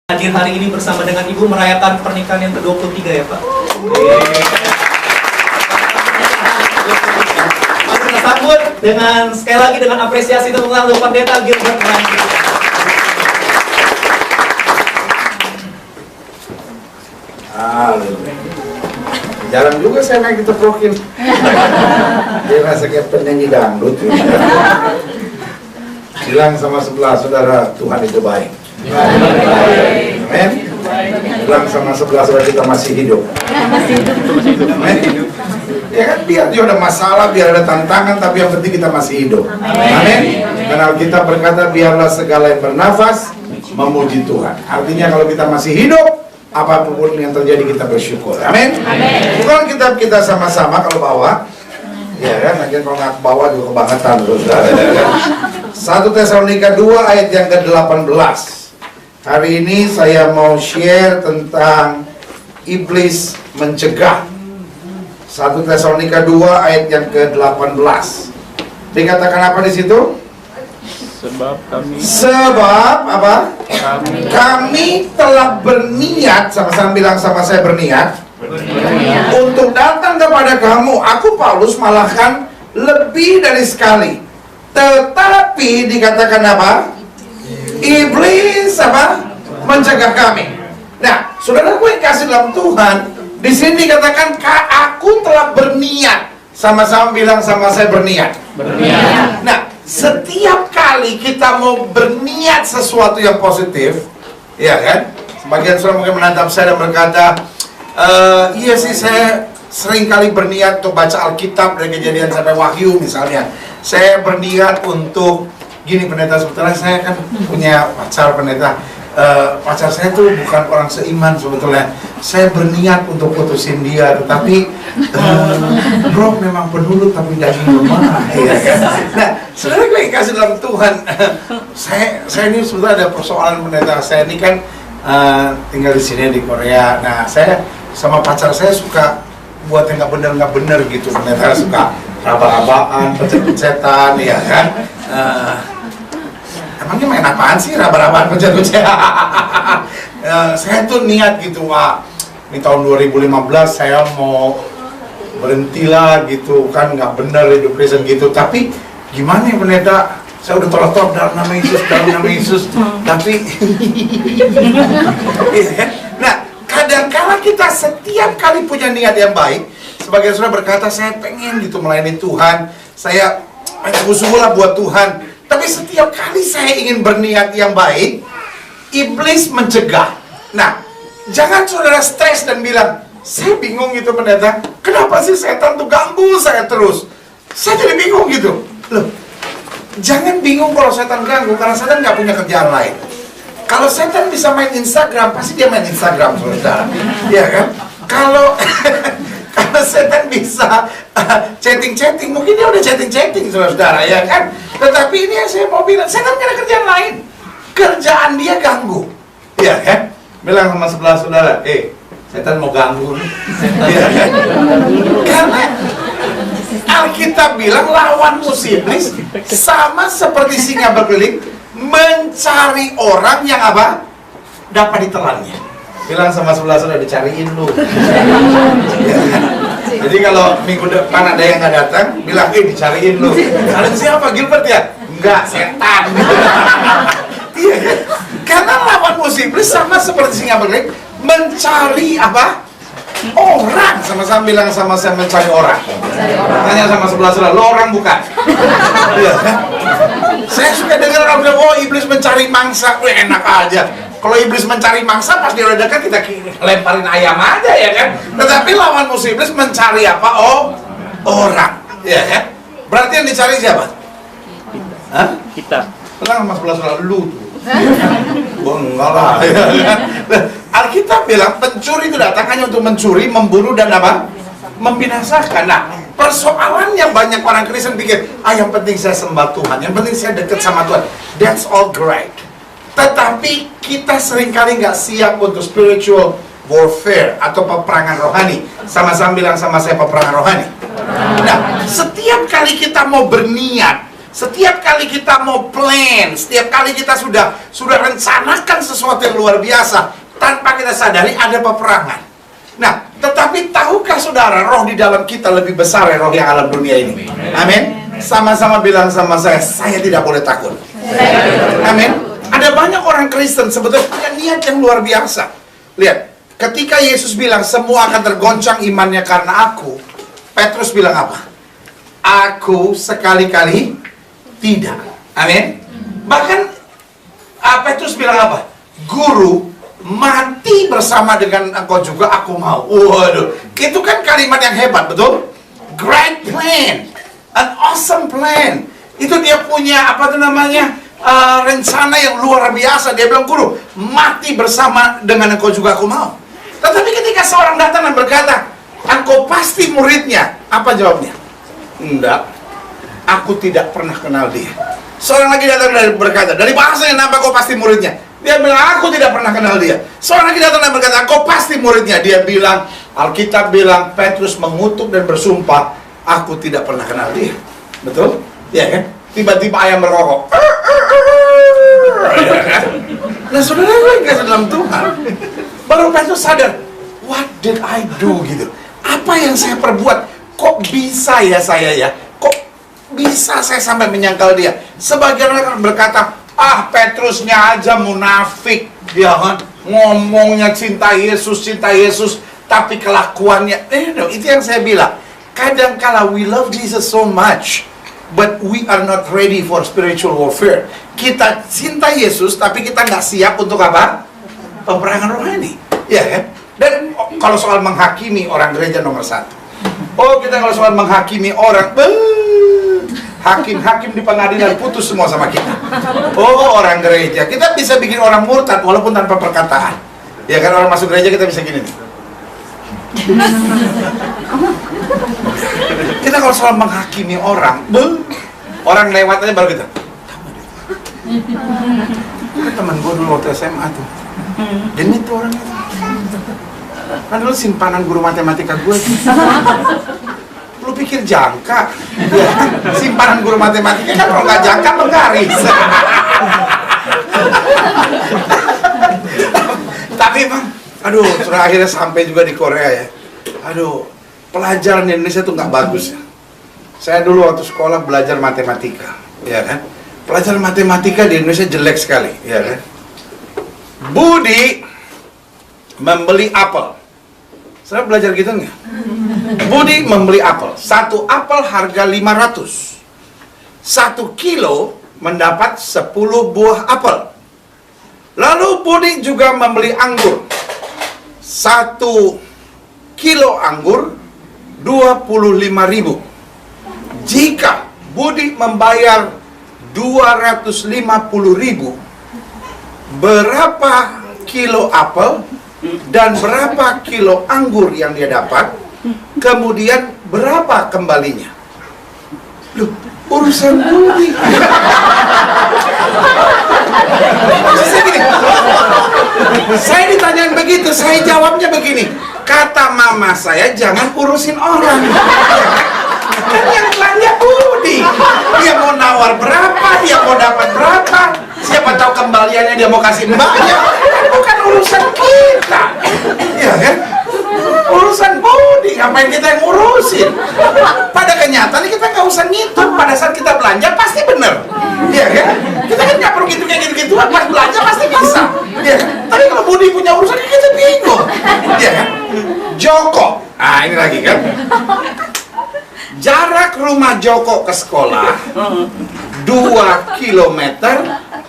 Hadir hari ini bersama dengan Ibu merayakan pernikahan yang ke-23 ya Pak. Mari kita sambut dengan sekali lagi dengan apresiasi tepuk tangan untuk Pendeta Gilbert Randy. Jarang juga saya naik diteprokin. Dia rasa kayak penyanyi dangdut. Bilang sama sebelah saudara, Tuhan itu baik. Amin. Bilang sama sebelah saudara, kita masih hidup. Amin. Ya kan, biar dia ada masalah, biar ada tantangan, tapi yang penting kita masih hidup. Amin. Karena Alkitab berkata, biarlah segala yang bernafas memuji Tuhan. Artinya kalau kita masih hidup, apapun yang terjadi kita bersyukur. Amin. Bukan kita sama-sama kalau bawa. Ya kan, nanti kalau nggak bawa juga kebangetan. 1 Tesalonika 2 ayat yang ke-18. Hari ini saya mau share tentang iblis mencegah. 1 Tesalonika 2 ayat yang ke-18. Dikatakan apa di situ? Sebab apa? Kami telah berniat, sama-sama bilang sama saya berniat, untuk datang kepada kamu. Aku Paulus malahkan lebih dari sekali. Tetapi dikatakan apa? Iblis apa? Mencegah kami. Nah, saudara gue yang kasih dalam Tuhan, di sini dikatakan aku telah berniat. Sama-sama bilang sama saya berniat. Nah, setiap kali kita mau berniat sesuatu yang positif, ya kan? Sebagian saudara mungkin menatap saya dan berkata, iya sih, saya sering kali berniat untuk baca Alkitab dari Kejadian sampai Wahyu misalnya. Saya berniat untuk gini, pendeta, sebetulnya saya kan punya pacar, pendeta. Pacar saya tuh bukan orang seiman sebetulnya. Saya berniat untuk putusin dia, tetapi bro memang penurut tapi daging lemah. Ya kan? Nah, saudara gue yang kasih dalam Tuhan, saya ini sebetulnya ada persoalan, pendeta. Saya ini kan tinggal di sini di Korea. Nah, saya sama pacar saya suka buat yang nggak bener gitu, pendeta. Suka raba-rabaan, pecet-pecetan, ya kan? Emangnya main apaan sih raba-rabaan, pecet-pecetan? Saya tuh niat gitu, Pak. Ini tahun 2015 saya mau berhentilah gitu, kan nggak bener hidup Kristen gitu. Tapi gimana ya, pendeta? Saya udah tolak-tolak dalam nama Yesus, tapi nah, kadang-kala kita setiap kali punya niat yang baik. Sebagian saudara berkata, saya pengen gitu melayani Tuhan, saya sungguh-sungguh lah buat Tuhan. Tapi setiap kali saya ingin berniat yang baik, iblis mencegah. Nah, jangan saudara stres dan bilang, saya bingung gitu, pendeta, kenapa sih setan tuh ganggu saya terus? Saya jadi bingung gitu. Loh, jangan bingung kalau setan ganggu, karena setan nggak punya kerjaan lain. Kalau setan bisa main Instagram, pasti dia main Instagram, saudara. Iya kan? Kalau setan bisa chatting-chatting, mungkin dia udah chatting-chatting, saudara, ya kan? Tetapi ini yang saya mau bilang, setan nggak ada kerjaan lain. Kerjaan dia ganggu, ya kan? Bilang sama sebelah saudara, setan mau ganggu nih. Ya kan? Karena Alkitab bilang lawan musuh iblis sama seperti singa berkeliling mencari orang yang apa? Dapat ditelannya. Bilang sama sebelah saudara, dicariin lu. Ya kan? Jadi kalau minggu depan ada yang nggak datang, bilang, dicariin lu. Kalian siapa? Gilbert ya? Enggak, setan. Iya kan? Karena lawan musuh iblis sama seperti singa berkeliling mencari apa? Orang. Sama-sama bilang sama saya, mencari orang. Tanya sama sebelah saudara, lo orang bukan? Iya kan? Saya suka dengar orang bilang, oh iblis mencari mangsa. Enak aja. Kalau iblis mencari mangsa, pas dia udah dekat, kita lemparin ayam aja, ya kan? Tetapi lawan musuh iblis mencari apa? Oh, orang. Ya kan? Berarti yang dicari siapa? Hah? Kita. Tenang sama sebelah saudara, lu tuh. Enggak lah, ya kan? Alkitab bilang pencuri itu datang hanya untuk mencuri, membunuh, dan apa? Membinasakan. Nah, persoalannya banyak orang Kristen pikir, yang penting saya sembah Tuhan, yang penting saya dekat sama Tuhan. That's all great. Tetapi kita seringkali nggak siap untuk spiritual warfare atau peperangan rohani. Sama-sama bilang sama saya, peperangan rohani. Nah, setiap kali kita mau berniat, Setiap kali kita mau plan, setiap kali kita sudah rencanakan sesuatu yang luar biasa, tanpa kita sadari ada peperangan. Nah, tetapi tahukah saudara, roh di dalam kita lebih besar ya roh yang alam dunia ini? Amin. Sama-sama bilang sama saya tidak boleh takut. Amin. Ada banyak orang Kristen sebetulnya punya niat yang luar biasa. Lihat, ketika Yesus bilang semua akan tergoncang imannya karena aku, Petrus bilang apa? Aku sekali-kali tidak. Amin. Bahkan Petrus bilang apa? Guru, mati bersama dengan engkau juga aku mau. Waduh, itu kan kalimat yang hebat, betul? Great plan, an awesome plan. Itu dia punya apa tuh namanya rencana yang luar biasa. Dia bilang, guru, mati bersama dengan engkau juga aku mau. Tetapi ketika seorang datang dan berkata, engkau pasti muridnya, apa jawabnya? Enggak, aku tidak pernah kenal dia. Seorang lagi datang dan berkata, dari bahasanya nampak kau pasti muridnya. Dia bilang, aku tidak pernah kenal dia. Seorang lagi datang dan berkata, kau pasti muridnya. Dia bilang, Alkitab bilang, Petrus mengutuk dan bersumpah, aku tidak pernah kenal dia. Betul? Ya kan? Tiba-tiba ayam berkokok. Nah, saudara yang kasih dalam Tuhan, baru Petrus sadar, what did I do gitu? Apa yang saya perbuat? Kok bisa ya saya ya? Kok bisa saya sampai menyangkal dia? Sebagian orang berkata, Petrusnya aja munafik, ya kan? Ngomongnya cinta Yesus, tapi kelakuannya, itu yang saya bilang. Kadangkala we love Jesus so much, but we are not ready for spiritual warfare. Kita cinta Yesus, tapi kita nggak siap untuk apa? Peperangan rohani, ya kan? Dan kalau soal menghakimi orang gereja nomor 1. Kita kalau soal menghakimi orang, hakim-hakim di pengadilan putus semua sama kita. Orang gereja, kita bisa bikin orang murtad walaupun tanpa perkataan. Ya kan, orang masuk gereja kita bisa gini nih. Kita kalau soal menghakimi orang, orang lewat aja baru kita. Itu teman gue dulu waktu SMA tuh. Jadi itu orangnya. Kan dulu simpanan guru matematika gue. Lu pikir jangka? Ya, simpanan guru matematika kan kalau nggak jangka menggaris. Tapi bang, sudah akhirnya sampai juga di Korea ya. Pelajaran di Indonesia tuh nggak bagus ya. Saya dulu waktu sekolah belajar matematika, ya kan? Pelajaran matematika di Indonesia jelek sekali, ya kan? Budi membeli apel. Saya belajar gitu nggak? Budi membeli apel. 1 apel harga 500. 1 kilo mendapat 10 buah apel. Lalu Budi juga membeli anggur. 1 kilo anggur 25.000. Jika Budi membayar 250.000, berapa kilo apel dan berapa kilo anggur yang dia dapat, kemudian berapa kembalinya? Loh, urusan Budi. Saya ditanyain begitu, saya jawabnya begini. Kata mama saya, jangan urusin orang. Kan yang belanja Budi. Dia mau nawar berapa, dia mau dapat berapa, siapa tahu kembaliannya dia mau kasih mbaknya. Bukan urusan kita, ya kan? Urusan Budi, ngapain kita yang ngurusin? Pada kenyataannya kita nggak usah ngitung. Pada saat kita belanja pasti bener, ya kan? Kita kan nggak perlu gitu kayak gitu-gitu. Pas belanja pasti bisa, ya kan? Tapi kalau Budi punya urusan kita bingung, ya kan? Joko, ini lagi kan? Jarak rumah Joko ke sekolah 2 kilometer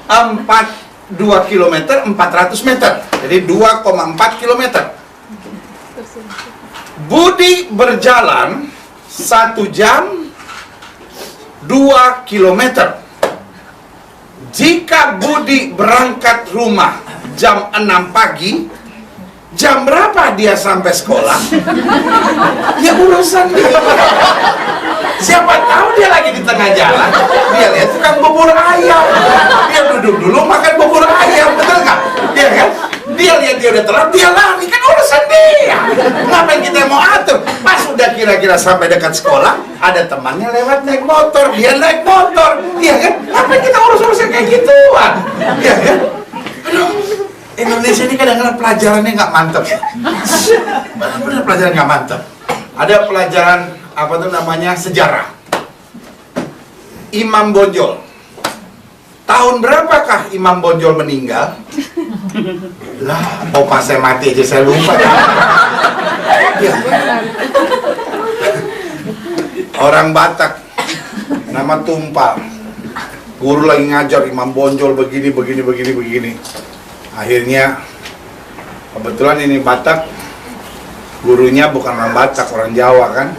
400 meter. Jadi 2,4 kilometer. Budi berjalan 1 jam 2 kilometer. Jika Budi berangkat rumah jam 6 pagi, jam berapa dia sampai sekolah? Ya urusan dia. Siapa tahu dia lagi di tengah jalan, dia lihat tukang bubur ayam, dia duduk dulu makan bubur ayam, betul nggak? Dia kan? Dia lihat dia udah telat, dia lari, kan urusan dia. Ngapain kita mau atur? Pas udah kira-kira sampai dekat sekolah, ada temannya lewat naik motor, dia naik motor, iya kan? Apa kita urus-urusnya kayak gituan? Iya kan? Aduh, Indonesia ini kadang-kadang pelajarannya nggak mantep. Benar-benar pelajaran nggak mantep. Ada pelajaran apa tuh namanya sejarah. Imam Bonjol. Tahun berapakah Imam Bonjol meninggal? Lah, opa saya mati aja saya lupa. Ya. Orang Batak nama Tumpal. Guru lagi ngajar Imam Bonjol begini. Akhirnya kebetulan ini Batak, gurunya bukan orang Batak, orang Jawa kan.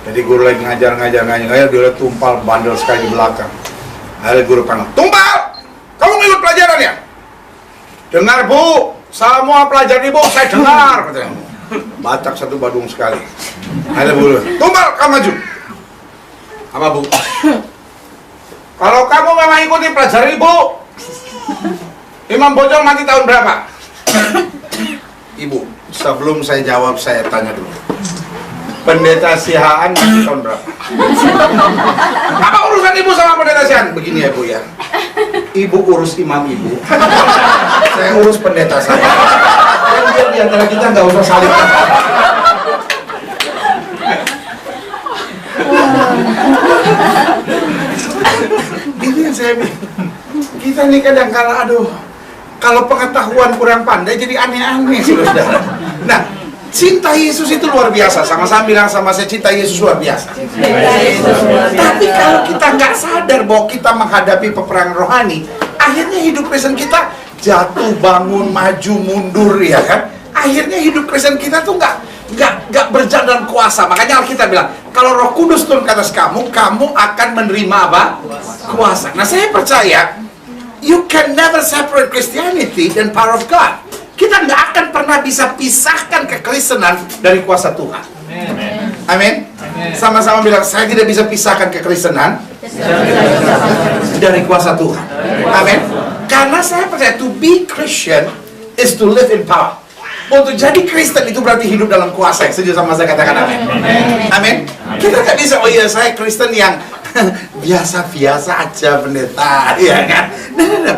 Jadi guru lagi ngajar, dia lihat Tumpal bandel sekali di belakang. Akhirnya guru panggil, "Tumpal, kamu ikut pelajaran ya?" "Dengar Bu, semua pelajaran Ibu saya dengar," katanya. Batak satu badung sekali. Akhirnya Bu, "Tumpal, kamu maju." "Apa Bu?" "Kalau kamu memang ikuti pelajaran Ibu, Imam Bonjol mati tahun berapa?" "Ibu, sebelum saya jawab saya tanya dulu. Pendeta Sihaan mati tahun berapa?" "Apa urusan Ibu sama pendeta Sihaan?" "Begini ya Bu ya, Ibu urus imam Ibu, saya urus pendeta saya. Dan biar di antara kita nggak usah saling." Itu yang saya bilang. Kita nih kadang-kala aduh, kalau pengetahuan kurang pandai jadi aneh-aneh, saudara. Nah, cinta Yesus itu luar biasa. Sama-sama bilang sama saya, cinta Yesus luar biasa. Tapi kalau kita nggak sadar bahwa kita menghadapi peperangan rohani, akhirnya hidup Kristen kita jatuh bangun, maju mundur, ya kan? Akhirnya hidup Kristen kita tuh nggak berjalan dalam kuasa. Makanya Alkitab bilang, kalau Roh Kudus turun ke atas kamu, kamu akan menerima apa? Kuasa. Nah, saya percaya you can never separate Christianity dan power of God. Kita nggak akan pernah bisa pisahkan kekristenan dari kuasa Tuhan. Amin. Sama-sama bilang, saya tidak bisa pisahkan kekristenan dari kuasa Tuhan. Amin. Karena saya percaya to be Christian is to live in power. Untuk jadi Kristen itu berarti hidup dalam kuasa. Setuju sama saya, katakan amin. Amin. Kita nggak bisa, oh iya saya Kristen yang biasa-biasa aja pendeta, ya kan? No.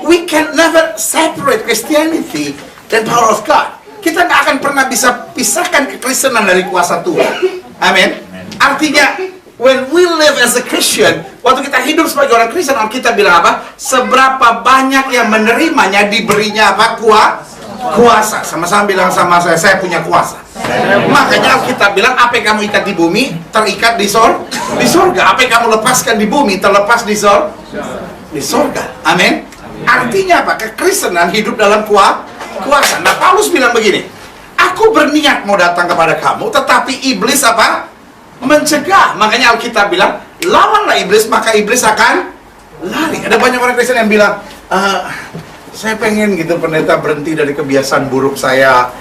We can never separate Christianity dan power of God. Kita nggak akan pernah bisa pisahkan kekristenan dari kuasa Tuhan. Amin. Artinya, when we live as a Christian, waktu kita hidup sebagai orang Kristen, kita bilang apa? Seberapa banyak yang menerimanya diberinya apa? Kuasa. Sama-sama bilang sama saya punya kuasa. Makanya kita bilang, apa yang kamu ikat di bumi terikat di sorga. Apa yang kamu lepaskan di bumi terlepas di sorga. Amin. Artinya apa? Kekristenan hidup dalam kuasa. Nah, Paulus bilang begini, aku berniat mau datang kepada kamu, tetapi iblis apa? Mencegah. Makanya Alkitab bilang, lawanlah iblis, maka iblis akan lari. Ada banyak orang Kristen yang bilang, saya pengen gitu pendeta berhenti dari kebiasaan buruk saya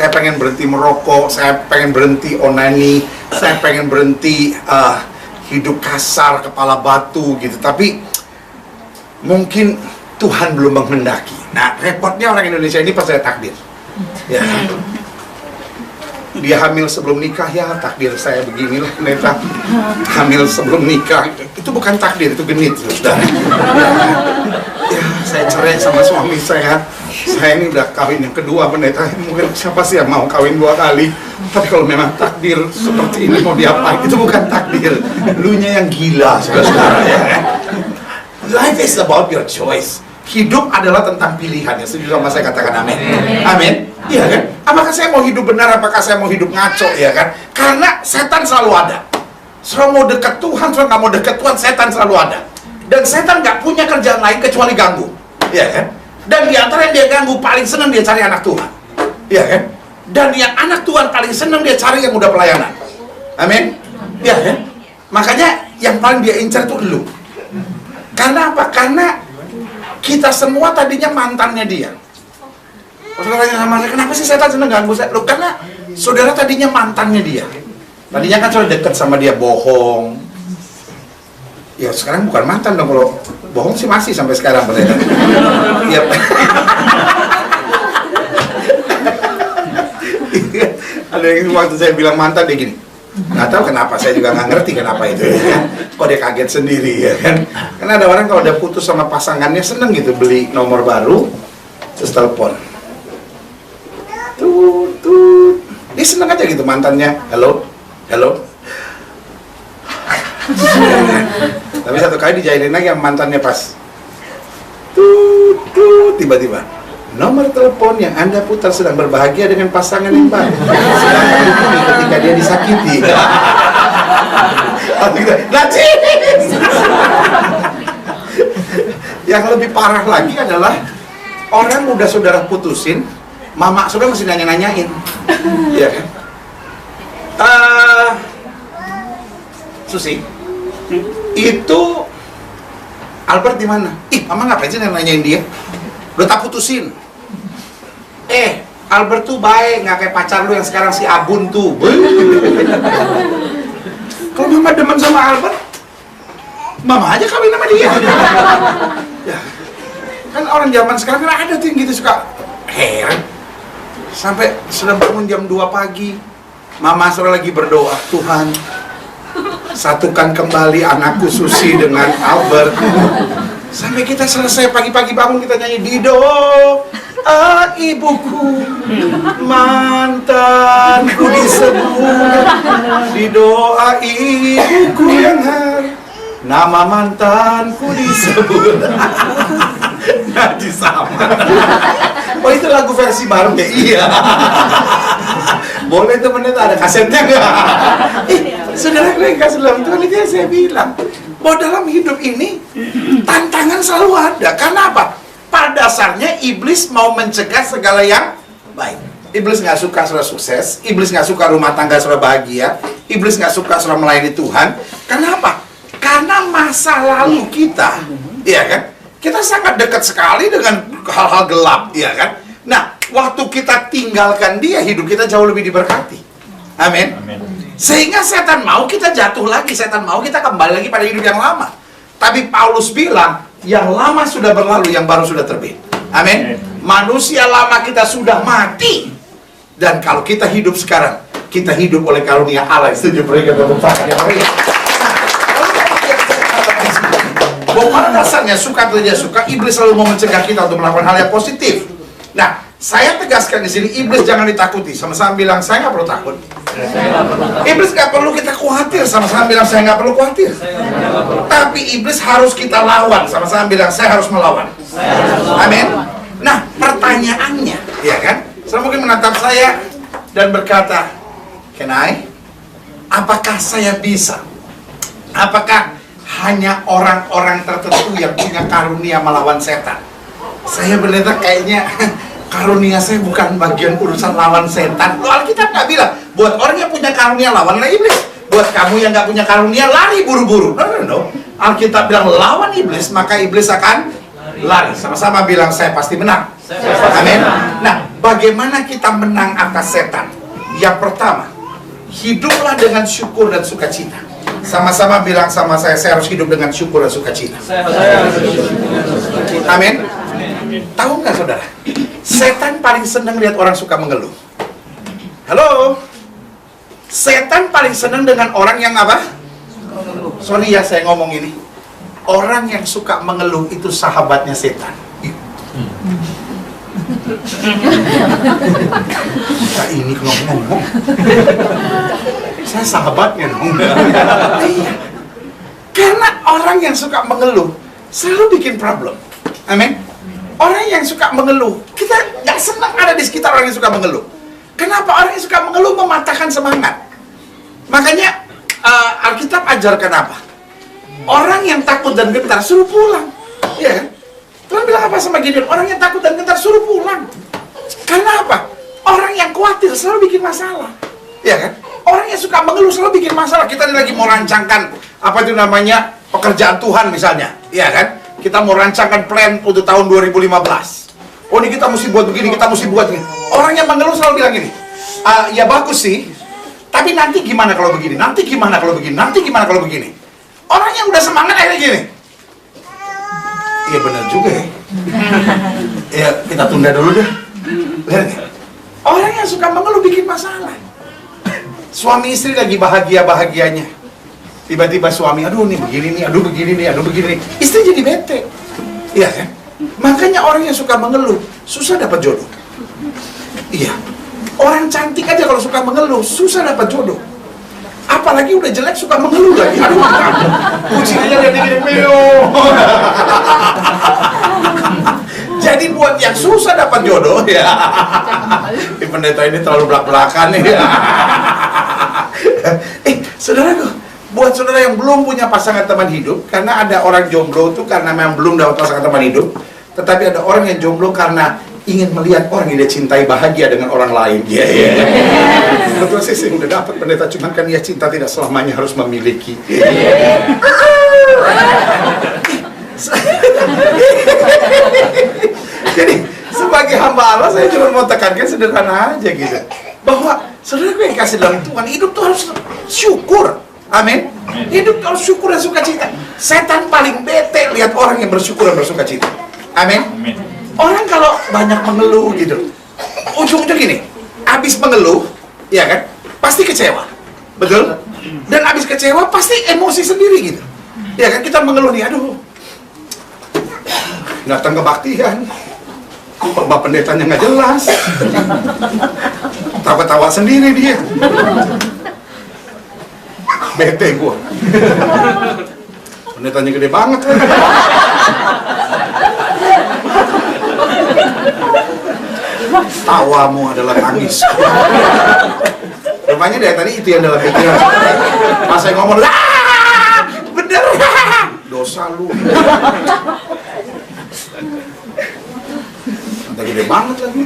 pengen berhenti merokok, saya pengen berhenti onani, saya pengen berhenti hidup kasar, kepala batu gitu. Tapi mungkin Tuhan belum menghendaki. Nah, repotnya orang Indonesia ini percaya takdir. Ya. Dia hamil sebelum nikah, ya takdir saya beginilah pendeta. Hamil sebelum nikah, itu bukan takdir, itu genit, saudara. Ya, saya cerai sama suami saya ini udah kawin yang kedua pendeta. Mungkin siapa sih yang mau kawin 2 kali? Tapi kalau memang takdir seperti ini mau diapain? Itu bukan takdir, lunya yang gila, saudara. Ya. Life is about your choice. Hidup adalah tentang pilihan. Ya, setuju sama saya, katakan amin. Amin. Iya kan? Apakah saya mau hidup benar, apakah saya mau hidup ngaco, ya kan? Karena setan selalu ada. Selalu mau dekat Tuhan, selalu nggak mau dekat Tuhan, setan selalu ada. Dan setan nggak punya kerjaan lain kecuali ganggu, ya kan? Dan di antara yang dia ganggu, paling senang dia cari anak Tuhan, ya kan? Dan yang anak Tuhan paling senang dia cari yang udah pelayanan. Amin. Ya kan? Makanya yang paling dia incar itu lu. Karena apa? Karena kita semua tadinya mantannya dia. Saudara tanya sama saya, kenapa sih setan senang ganggu saya? Loh, karena saudara tadinya mantannya dia. Tadinya kan saudara dekat sama dia, bohong. Ya sekarang bukan mantan dong, kalau bohong sih masih sampai sekarang. Ya. Ada yang waktu saya bilang mantan dia gini, Nggak tahu kenapa, saya juga nggak ngerti kenapa itu ya kan. Kok dia kaget sendiri ya kan. Karena ada orang kalau udah putus sama pasangannya seneng gitu beli nomor baru, terus telepon. Tut. Dia seneng aja gitu mantannya, halo. Tapi satu kali dijailin lagi sama mantannya pas tut, tiba-tiba nomor telepon yang Anda putar sedang berbahagia dengan pasangan yang baru, sedang menghubungi ketika dia disakiti. Yang lebih parah lagi adalah orang udah saudara putusin, mama saudara masih nanya-nanyain, ya kan? Susi, itu Albert di mana? Ih, mama ngapain sih nanyain dia? Udah tak putusin. Albert tuh baik, nggak kayak pacar lu yang sekarang si Abun tuh. Kalau mama demen sama Albert, mama aja kawin sama dia. Ya. Kan orang zaman sekarang kan ada tuh yang gitu suka heran. Sampai sudah bangun jam 2 pagi, mama sore lagi berdoa, Tuhan, satukan kembali anakku Susi dengan Albert. Sampai kita selesai pagi-pagi bangun kita nyanyi Dido, ibuku, mantanku disebut, didoa ibuku yang nama mantanku disebut. Najis sama. Oh itu lagu versi baru ya? Iya. Boleh temennya ada kasetnya nggak? Saudara yang kasih dalam Tuhan itu yang saya bilang bahwa dalam hidup ini tantangan selalu ada. Karena apa? Pada dasarnya iblis mau mencegah segala yang baik. Iblis nggak suka saudara sukses, iblis nggak suka rumah tangga saudara bahagia, iblis nggak suka saudara melayani Tuhan. Kenapa? Karena masa lalu kita, ya kan? Kita sangat dekat sekali dengan hal-hal gelap, ya kan? Nah, waktu kita tinggalkan dia, hidup kita jauh lebih diberkati. Amin. Sehingga setan mau kita jatuh lagi, setan mau kita kembali lagi pada hidup yang lama. Tapi Paulus bilang, yang lama sudah berlalu, yang baru sudah terbit. Amin. Manusia lama kita sudah mati. Dan kalau kita hidup sekarang, kita hidup oleh karunia Allah. Setuju berikan tepuk tangan yang meriah. Bahwa pada dasarnya suka atau tidak suka, iblis selalu mau mencegah kita untuk melakukan hal yang positif. Nah, saya tegaskan di sini, iblis jangan ditakuti. Sama-sama bilang, saya nggak perlu takut. Iblis nggak perlu kita khawatir. Sama-sama bilang, saya nggak perlu khawatir. Tapi iblis harus kita lawan. Sama-sama bilang, saya harus melawan. Amin. Nah, pertanyaannya, ya kan? Saya mungkin menatap saya dan berkata, "Can I? Apakah saya bisa? Apakah hanya orang-orang tertentu yang punya karunia melawan setan?" Saya benar kayaknya karunia saya bukan bagian urusan lawan setan. Loh, Alkitab nggak bilang buat orang yang punya karunia lawanlah iblis. Buat kamu yang nggak punya karunia lari buru-buru. No. Alkitab bilang lawan iblis, maka iblis akan lari. Sama-sama bilang saya pasti menang. Amin. Nah, bagaimana kita menang atas setan? Yang pertama, hiduplah dengan syukur dan sukacita. Sama-sama bilang sama saya harus hidup dengan syukur dan sukacita. Amin. Tahu nggak saudara? Setan paling senang lihat orang suka mengeluh. Halo? Setan paling senang dengan orang yang apa? Sorry ya saya ngomong ini. Orang yang suka mengeluh itu sahabatnya setan. Nah, ini ngomong. Saya sahabatnya dong. Karena orang yang suka mengeluh selalu bikin problem. Amin. Orang yang suka mengeluh, kita nggak senang ada di sekitar orang yang suka mengeluh. Kenapa? Orang yang suka mengeluh mematahkan semangat. Makanya Alkitab ajarkan apa? Orang yang takut dan gentar suruh pulang. Ya kan? Tuhan bilang apa sama Gideon? Orang yang takut dan gentar suruh pulang. Karena apa? Orang yang khawatir selalu bikin masalah. Ya kan? Orang yang suka mengeluh selalu bikin masalah. Kita ini lagi mau rancangkan apa itu namanya pekerjaan Tuhan misalnya, ya kan? Kita mau rancangkan plan untuk tahun 2015. Oh ini kita mesti buat begini, kita mesti buat ini. Orang yang mengeluh selalu bilang gini, ya bagus sih, tapi nanti gimana kalau begini? Nanti gimana kalau begini? Nanti gimana kalau begini? Orang yang udah semangat akhirnya gini. Iya benar juga ya. Ya kita tunda dulu deh. Lihat nih. Orang yang suka mengeluh bikin masalah. Suami istri lagi bahagia-bahagianya. Tiba-tiba suami, aduh nih begini nih, aduh begini nih, aduh begini nih. Istri jadi bete. Iya kan? Makanya orang yang suka mengeluh, susah dapat jodoh. Iya. Orang cantik aja kalau suka mengeluh, susah dapat jodoh. Apalagi udah jelek suka mengeluh lagi. Aduh, kucingnya lihat ini piu. Jadi buat yang susah dapat jodoh ya. Pendeta ini terlalu belak-belakan nih. Saudaraku, buat saudara yang belum punya pasangan teman hidup, karena ada orang jomblo itu karena memang belum dapat pasangan teman hidup, tetapi ada orang yang jomblo karena ingin melihat orang yang dia cintai bahagia dengan orang lain. Betul sih, udah dapat pendeta, cuman kan ya cinta tidak selamanya harus memiliki. Jadi sebagai hamba Allah, saya cuma mau tekankan sederhana aja gitu, bahwa saudara yang kasih dalam Tuhan, hidup tuh harus syukur. Amin. Hidup harus syukur dan sukacita. Setan paling bete lihat orang yang bersyukur dan bersukacita. Amin. Orang kalau banyak mengeluh gitu, ujung-ujungnya gini, abis mengeluh, ya kan, pasti kecewa, betul? Dan abis kecewa pasti emosi sendiri gitu, ya kan, kita mengeluh nih, aduh, datang kebaktian, khotbah pendetanya nggak jelas, tawa-tawa sendiri dia, bete gua, pendetanya gede banget. Tawamu adalah tangis. Rupanya dari tadi itu yang dalam pikiran. Pas saya ngomong, lah, bener, dosa lu. Nanti gede banget lagi.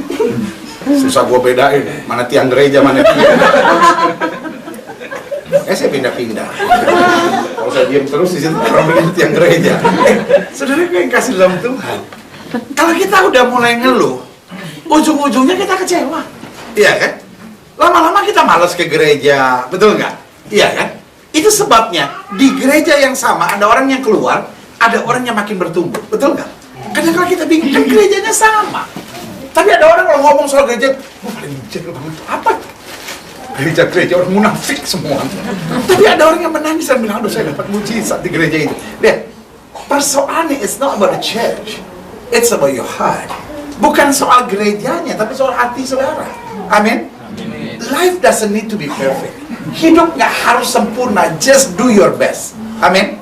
Susah gua bedain mana tiang gereja, mana tiang. Saya pindah-pindah. Kalau saya diam terus di situ orang bikin tiang gereja. Saudara yang kasih dalam Tuhan, kalau kita udah mulai ngeluh, ujung-ujungnya kita kecewa, iya kan? Lama-lama kita malas ke gereja, betul nggak? Iya kan? Itu sebabnya di gereja yang sama ada orang yang keluar, ada orang yang makin bertumbuh, betul nggak? Karena kalau kita bingung, kan gerejanya sama, tapi ada orang kalau ngomong soal gereja, paling jago banget, apa? Gereja-gereja orang munafik semua. Tapi ada orang yang menangis dan bilang, aduh saya dapat mujizat di gereja itu. Lihat, persoalannya it's not about the church, it's about your heart. Bukan soal gerejanya, tapi soal hati saudara. Amin. Life doesn't need to be perfect. Hidup nggak harus sempurna, just do your best. Amin.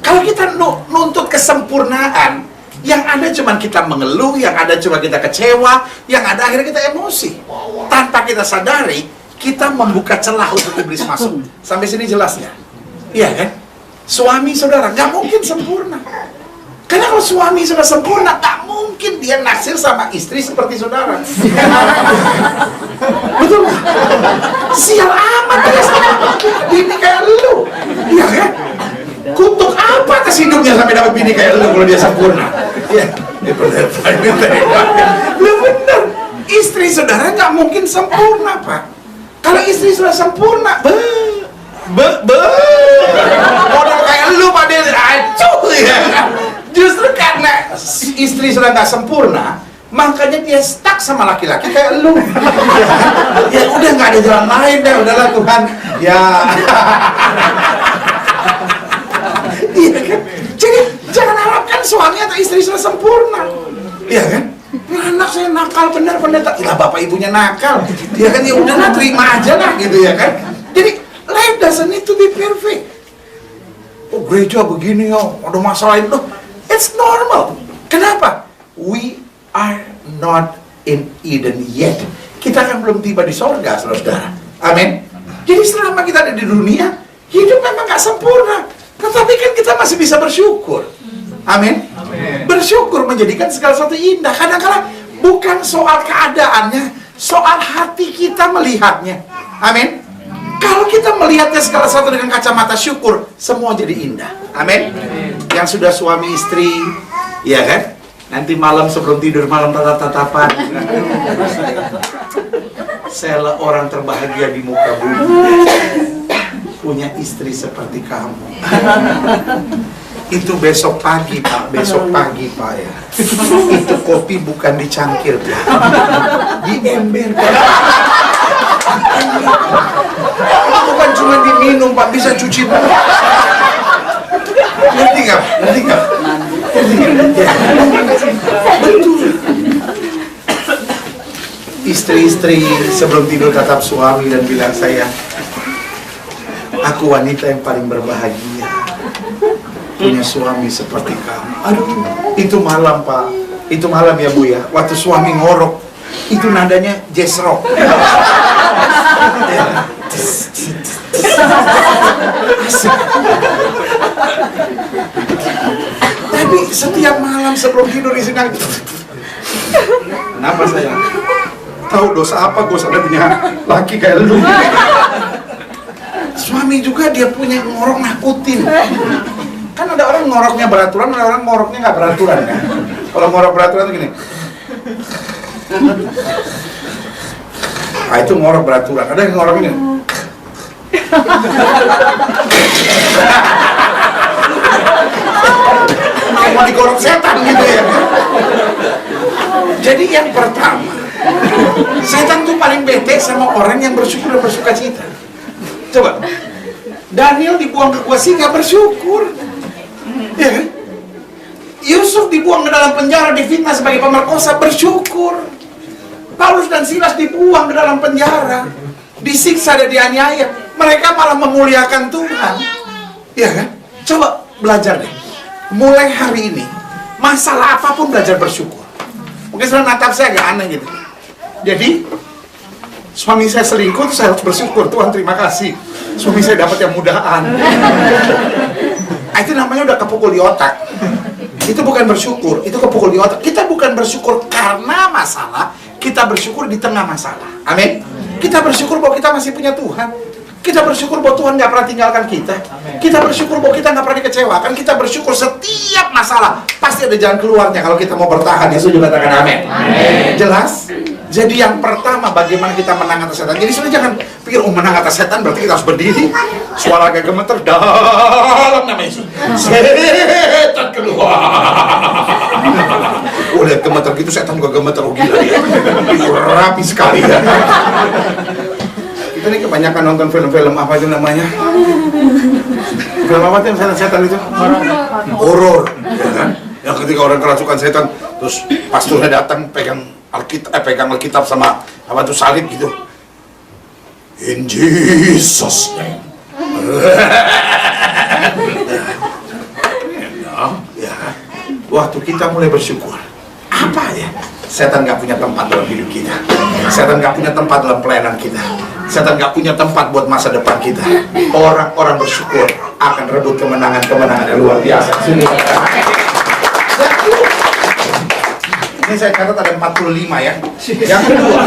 Kalau kita nuntut kesempurnaan, yang ada cuma kita mengeluh, yang ada cuma kita kecewa, yang ada akhirnya kita emosi. Tanpa kita sadari, kita membuka celah untuk iblis masuk. Sampai sini jelasnya? Iya kan? Suami saudara nggak mungkin sempurna. Karena kalau suami sudah sempurna, tak mungkin dia naksir sama istri seperti saudara. Betul nggak? Sial amat dia sama bini kayak lu. Iya kan? Kutuk apa atas hidupnya sampai dapat bini kayak lu kalau dia sempurna? Iya. Lu bener. Istri saudara nggak mungkin sempurna, Pak. Kalau istri sudah sempurna, model kayak lu Pak, dia acuh ya. Justru karena istri sudah nggak sempurna, makanya dia stuck sama laki-laki kayak lu. Ya udah nggak ada jalan lain deh, udahlah Tuhan. Ya. Iya kan? Jadi jangan harapkan suami atau istri sudah sempurna. Iya kan? Anak saya nakal benar pendeta. Lah bapak ibunya nakal. Ya kan, ya udahlah terima aja lah gitu ya kan. Jadi life doesn't need to be perfect. Oh gereja begini ya, ada masalah itu. It's normal. Kenapa? We are not in Eden yet. Kita kan belum tiba di sorga, saudara. Amin. Jadi selama kita ada di dunia, hidup memang gak sempurna. Tetapi kan kita masih bisa bersyukur. Amin. Bersyukur menjadikan segala sesuatu indah. Kadang-kadang bukan soal keadaannya, soal hati kita melihatnya. Amin. Kalau kita melihatnya segala sesuatu dengan kacamata syukur, semua jadi indah. Amin. Yang sudah suami istri, ya kan? Nanti malam sebelum tidur, malam tatap-tatapan. Saya orang terbahagia di muka bumi, punya istri seperti kamu. Itu besok pagi Pak, besok pagi Pak ya. Itu kopi bukan dicangkir Pak, di ember Pak. Bukan cuma diminum, Pak, bisa cuci muka. Ngerti nggak? Ngerti nggak? Betul. Istri-istri sebelum tidur tatap suami dan bilang, sayang, aku wanita yang paling berbahagia punya suami seperti kamu. Aduh, itu malam, Pak. Itu malam ya, Bu ya. Waktu suami ngorok, itu nadanya jazz rock. Asik. Tapi setiap malam sebelum tidur di sini, kenapa sayang? Tahu dosa apa gue sampai punya laki kayak lu? Suami juga dia punya ngorok nakutin. Kan ada orang ngoroknya beraturan, ada orang ngoroknya nggak beraturan kan? Kalau ngorok beraturan tuh gini. Nah, itu ngorok beraturan. Ada yang ngorok ini. Kayak mau digorok setan gitu ya. Jadi yang pertama, setan tuh paling bete sama orang yang bersyukur dan bersuka cita. Coba, Daniel dibuang ke gua singa bersyukur, ya kan? Yusuf dibuang ke dalam penjara difitnah sebagai pemerkosa bersyukur. Paulus dan Silas dibuang ke dalam penjara, disiksa dan dianiaya, mereka malah memuliakan Tuhan, ya kan? Coba belajar deh, mulai hari ini masalah apapun belajar bersyukur. Mungkin sebenarnya natap saya agak aneh gitu. Jadi suami saya selingkuh, saya harus bersyukur, Tuhan terima kasih, suami saya dapat yang mudahan. Itu namanya udah kepukul di otak. Itu bukan bersyukur, itu kepukul di otak. Kita bukan bersyukur karena masalah, kita bersyukur di tengah masalah. Amin. Kita bersyukur bahwa kita masih punya Tuhan. Kita bersyukur bahwa Tuhan gak pernah tinggalkan kita. Kita bersyukur bahwa kita gak pernah dikecewakan. Kita bersyukur setiap masalah pasti ada jalan keluarnya kalau kita mau bertahan. Yesus juga katakan amin. Jelas? Jadi yang pertama, bagaimana kita menang atas setan. Jadi sudah jangan pikir, oh menang atas setan berarti kita harus berdiri, suara agak gemeter, dalam nama Yesus, setan keluar. Oh lihat gemeter gitu, setan juga gemeter, oh gila ya, rapi sekali ya. Kita ini kebanyakan nonton film-film apa itu namanya? Film apa tuh yang setan itu? Horor, ya kan? Yang ketika orang kerasukan setan, terus pasturnya datang pegang Alkitab sama apa tuh salib gitu. In Jesus name. Ya, waktu kita mulai bersyukur, apa ya? Setan gak punya tempat dalam hidup kita. Setan gak punya tempat dalam pelayanan kita. Setan gak punya tempat buat masa depan kita. Orang-orang bersyukur akan rebut kemenangan-kemenangan yang luar biasa. Ini saya catat ada 45 ya. Yang kedua.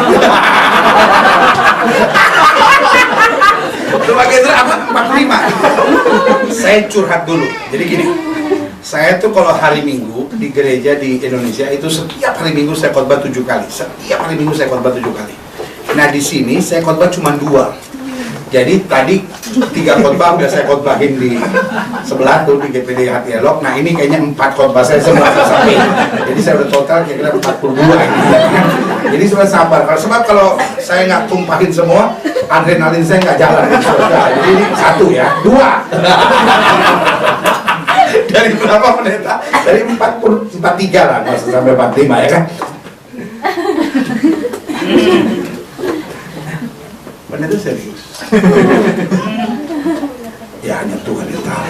Sebagai apa? 45. Saya curhat dulu. Jadi gini. Saya tuh kalau hari Minggu di gereja di Indonesia itu setiap hari Minggu saya khotbah 7 kali. Setiap hari Minggu saya khotbah 7 kali. Nah di sini saya khotbah cuma 2. Jadi tadi 3 khotbah udah saya khotbahin di sebelah tuh di GPD Hati Elok. Nah ini kayaknya 4 khotbah saya sebelah samping. Jadi saya udah total kira-kira 42 ini. Jadi sudah sabar. Sebab kalau saya nggak tumpahin semua, adrenalin saya nggak jalan. Jadi ini 1 ya, 2. Dari berapa pendeta? Dari 43 lah, maksud sampai 45 ya kan? Pendeta serius. Ya hanya Tuhan yang tahu.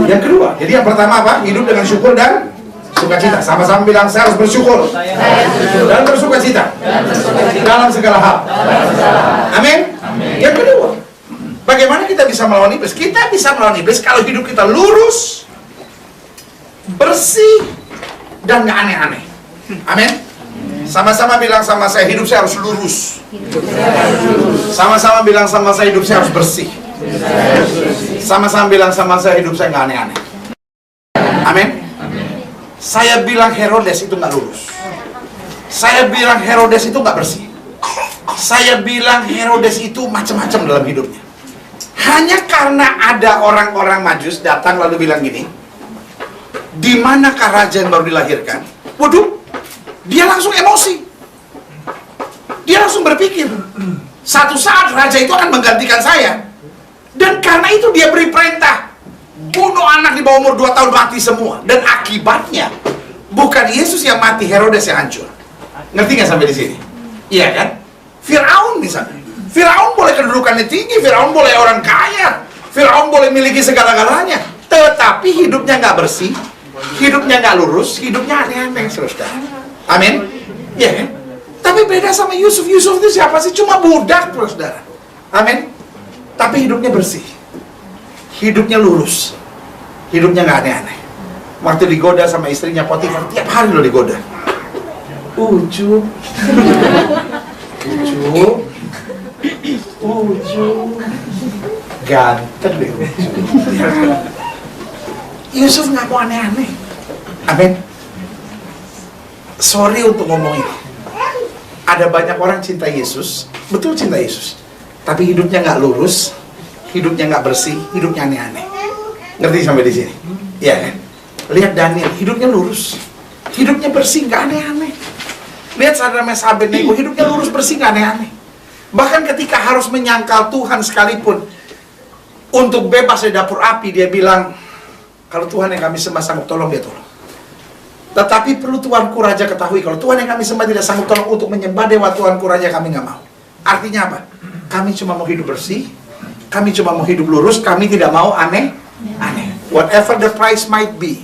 Yang kedua, jadi yang pertama apa? Hidup dengan syukur dan sukacita. Sama-sama bilang saya harus bersyukur dan bersukacita dalam segala hal. Amin. Yang kedua, bagaimana kita bisa melawan iblis? Kita bisa melawan iblis kalau hidup kita lurus, bersih, dan gak aneh-aneh. Amin. Sama-sama bilang sama saya, hidup saya harus lurus. Sama-sama bilang sama saya, hidup saya harus bersih. Sama-sama bilang sama saya, hidup saya gak aneh-aneh. Amin. Saya bilang Herodes itu gak lurus. Saya bilang Herodes itu gak bersih. Saya bilang Herodes itu macam-macam dalam hidupnya. Hanya karena ada orang-orang Majus datang lalu bilang gini, di manakah raja yang baru dilahirkan? Waduh, dia langsung emosi. Dia langsung berpikir, Satu saat raja itu akan menggantikan saya. Dan karena itu dia beri perintah, bunuh anak di bawah umur 2 tahun mati semua. Dan akibatnya bukan Yesus yang mati, Herodes yang hancur. Ngerti nggak sampai di sini? Iya kan? Firaun misalnya. Firaun boleh kedudukannya tinggi, Firaun boleh orang kaya, Firaun boleh miliki segala-galanya, tetapi hidupnya nggak bersih, hidupnya nggak lurus, hidupnya aneh-aneh, saudara. Amin? Iya kan? Tapi beda sama Yusuf. Yusuf itu siapa sih? Cuma budak, saudara. Amin? Tapi hidupnya bersih, hidupnya lurus, hidupnya nggak aneh-aneh. Waktu digoda sama istrinya Potifar, tiap hari lo digoda. Uju, ganteng deh. Yusuf nggak mau aneh-aneh. Amin. Sorry untuk ngomong ini. Ada banyak orang cinta Yesus, betul cinta Yesus, tapi hidupnya nggak lurus, hidupnya nggak bersih, hidupnya aneh-aneh. Ngerti sampai di sini? Iya kan? Lihat Daniel, hidupnya lurus, hidupnya bersih, nggak aneh-aneh. Lihat saudara Meshach Abednego, hidupnya lurus, bersih, nggak aneh-aneh. Bahkan ketika harus menyangkal Tuhan sekalipun untuk bebas dari dapur api, dia bilang, kalau Tuhan yang kami sembah sanggup tolong, dia tolong. Tetapi perlu Tuanku Raja ketahui, kalau Tuhan yang kami sembah tidak sanggup tolong untuk menyembah dewa Tuanku Raja, kami nggak mau. Artinya apa? Kami cuma mau hidup bersih, kami cuma mau hidup lurus, kami tidak mau aneh-aneh. Whatever the price might be,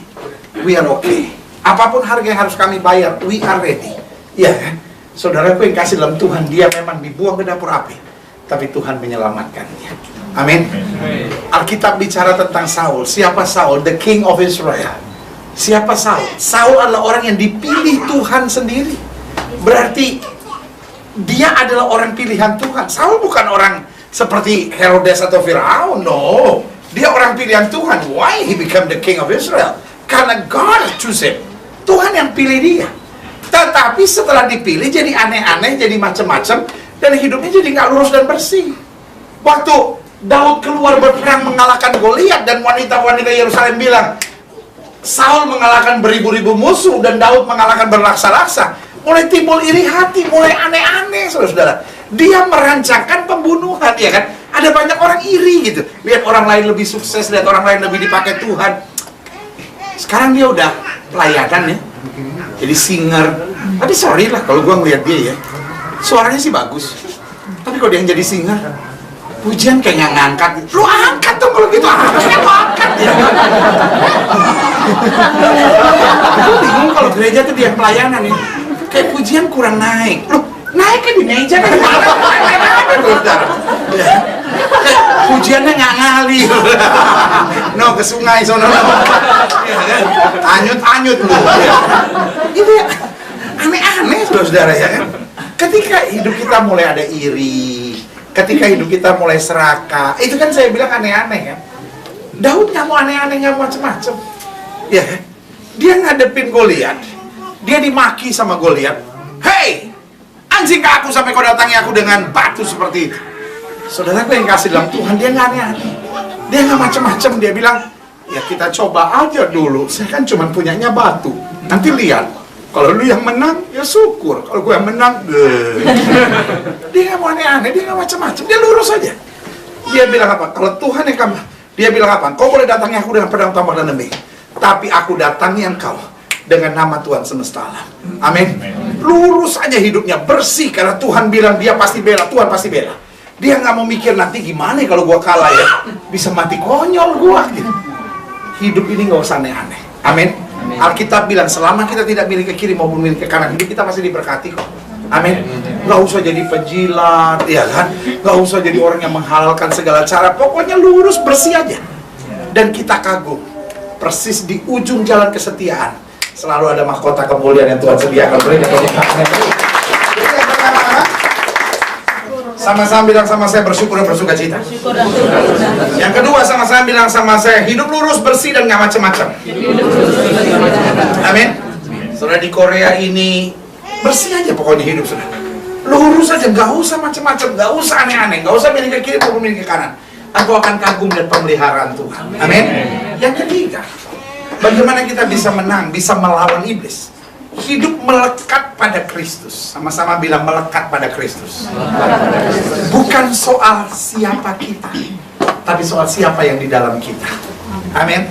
we are okay. Apapun harga yang harus kami bayar, we are ready. Iya kan? Saudaraku yang kasih dalam Tuhan, dia memang dibuang ke dapur api, tapi Tuhan menyelamatkannya. Amin. Alkitab bicara tentang Saul. Siapa Saul? The King of Israel. Siapa Saul? Saul adalah orang yang dipilih Tuhan sendiri. Berarti dia adalah orang pilihan Tuhan. Saul bukan orang seperti Herodes atau Firaun. No, dia orang pilihan Tuhan. Why he became the King of Israel? Karena God choose him. Tuhan yang pilih dia. Tetapi setelah dipilih jadi aneh-aneh, jadi macam-macam, dan hidupnya jadi nggak lurus dan bersih. Waktu Daud keluar berperang mengalahkan Goliat, dan wanita-wanita Yerusalem bilang, Saul mengalahkan beribu-ribu musuh dan Daud mengalahkan berlaksa-laksa. Mulai timbul iri hati, mulai aneh-aneh, saudara-saudara. Dia merancangkan pembunuhan, ya kan? Ada banyak orang iri gitu. Lihat orang lain lebih sukses, lihat orang lain lebih dipakai Tuhan. Sekarang dia udah pelayanan ya, jadi singer. Tapi sorry lah kalau gue ngeliat dia ya, suaranya sih bagus. Tapi kalau dia yang jadi singer, pujian kayak nggak ngangkat. Lu angkat dong kalau gitu, harusnya lu angkat ya. Gue bingung kalau gereja tuh dia pelayanan ya, kayak pujian kurang naik. Lu naik kan di meja kan, pujiannya nggak ngalir. No, ke sungai sono. Anyut-anyut lu. Itu ya, aneh-aneh saudara ya kan. Ketika hidup kita mulai ada iri, ketika hidup kita mulai serakah, itu kan saya bilang aneh-aneh kan. Daud nggak mau aneh-aneh, nggak mau macem-macem. Ya kan? Dia ngadepin Goliat, dia dimaki sama Goliat. Hey, anjingkah aku sampai kau datangi aku dengan batu seperti itu? Saudaraku yang kasih dalam Tuhan, dia nggak aneh-aneh, dia nggak macem-macem. Dia bilang, ya kita coba aja dulu. Saya kan cuma punyanya batu. Nanti lihat, kalau lu yang menang, ya syukur. Kalau gue yang menang, dia nggak mau aneh-aneh, dia nggak macem-macem, dia lurus aja. Dia bilang apa? Kalau Tuhan yang kamu, dia bilang apa? Kau boleh datangi aku dengan pedang, tombak, dan demi, tapi aku datangi engkau dengan nama Tuhan semesta alam. Amin. Lurus aja hidupnya, bersih, karena Tuhan bilang dia pasti bela, Tuhan pasti bela. Dia nggak mau mikir nanti gimana kalau gua kalah ya, bisa mati konyol gua gitu. Hidup ini nggak usah aneh-aneh. Amin. Alkitab bilang selama kita tidak milih ke kiri maupun milih ke kanan, hidup kita pasti diberkati kok. Amin. Nggak usah jadi penjilat, ya kan? Nggak usah jadi orang yang menghalalkan segala cara. Pokoknya lurus, bersih aja. Dan kita kagum, persis di ujung jalan kesetiaan selalu ada mahkota kemuliaan yang Tuhan sediakan. Sama-sama bilang sama saya, bersyukur dan bersuka cita. Yang kedua, sama-sama bilang sama saya, hidup lurus, bersih, dan nggak macam-macam. Amin. Saudara, di Korea ini bersih aja pokoknya hidup saudara. Lurus aja, nggak usah macam-macam, nggak usah aneh-aneh, nggak usah milih ke kiri maupun milih ke kanan. Aku akan kagum dan pemeliharaan Tuhan. Amin. Yang ketiga, bagaimana kita bisa menang, bisa melawan iblis? hidup melekat pada Kristus. Sama-sama bilang melekat pada Kristus. Bukan soal siapa kita, tapi soal siapa yang di dalam kita. Amin.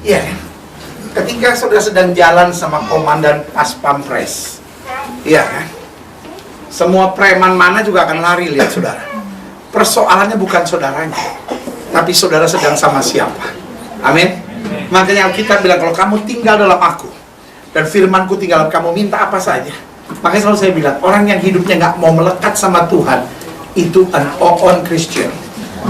Iya. Ketika saudara sedang jalan sama komandan pas pampres, iya kan? Semua preman mana juga akan lari lihat saudara. Persoalannya bukan saudaranya, tapi saudara sedang sama siapa. Amin. Makanya Alkitab bilang kalau kamu tinggal dalam aku dan firmanku tinggal dalam kamu, minta apa saja. Makanya selalu saya bilang, orang yang hidupnya nggak mau melekat sama Tuhan, itu an on Christian.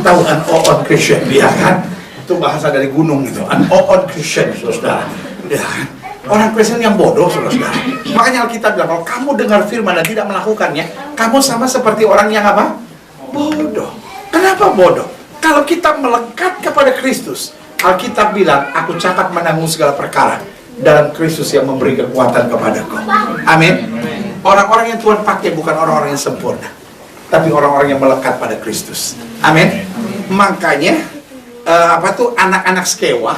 Tahu an on Christian, ya kan? Itu bahasa dari gunung itu, an on Christian, saudara. Ya kan? Orang Kristen yang bodoh, saudara. Makanya Alkitab bilang, kalau kamu dengar firman dan tidak melakukannya, kamu sama seperti orang yang apa? Bodoh. Kenapa bodoh? Kalau kita melekat kepada Kristus, Alkitab bilang, aku catat menanggung segala perkara dalam Kristus yang memberi kekuatan kepadaku. Amin. Orang-orang yang Tuhan pakai bukan orang-orang yang sempurna, tapi orang-orang yang melekat pada Kristus. Amin. Makanya anak-anak Skewa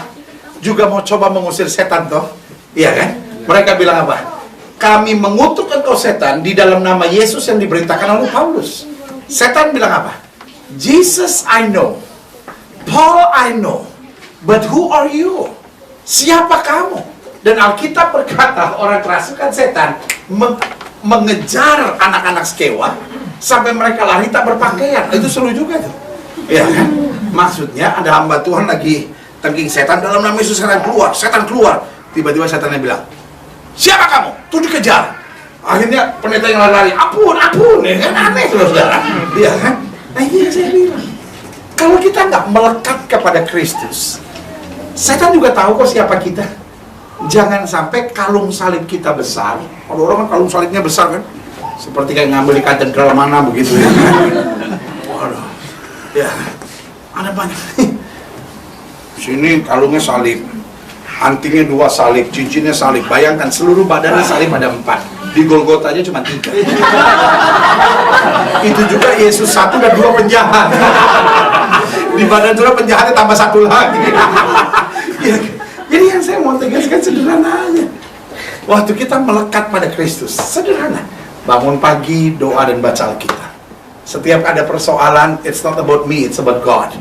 juga mau coba mengusir setan toh, iya kan? Mereka bilang apa? Kami mengutuk engkau setan di dalam nama Yesus yang diberitakan oleh Paulus. Setan bilang apa? Jesus I know, Paul I know, but who are you? Siapa kamu? Dan Alkitab berkata orang kerasukan setan mengejar anak-anak Skewa sampai mereka lari tak berpakaian. Itu seru juga tuh, ya kan? Maksudnya ada hamba Tuhan lagi tengking setan dalam nama Yesus, setan keluar, setan keluar. Tiba-tiba setannya bilang, siapa kamu? Tuh dikejar. Akhirnya pendeta yang lari-lari, ampun, ya kan? Aneh saudara, ya kan? Nah ini yang saya bilang, kalau kita nggak melekat kepada Kristus, setan juga tahu kok siapa kita. Jangan sampai kalung salib kita besar. Kalau orang kan kalung salibnya besar kan, seperti kayak ngambil di katedral mana begitu ya. Waduh, ya ada banyak. Sini kalungnya salib, antingnya 2 salib, cincinnya salib. Bayangkan seluruh badannya salib ada 4. Di Golgota aja cuma 3. Itu juga Yesus 1 dan 2 penjahat. Di badan surah penjahatnya tambah 1 lagi. Ya, jadi yang saya mau tegaskan sederhana aja. Waktu kita melekat pada Kristus, sederhana. Bangun pagi, doa dan baca Alkitab. Setiap ada persoalan, it's not about me, it's about God.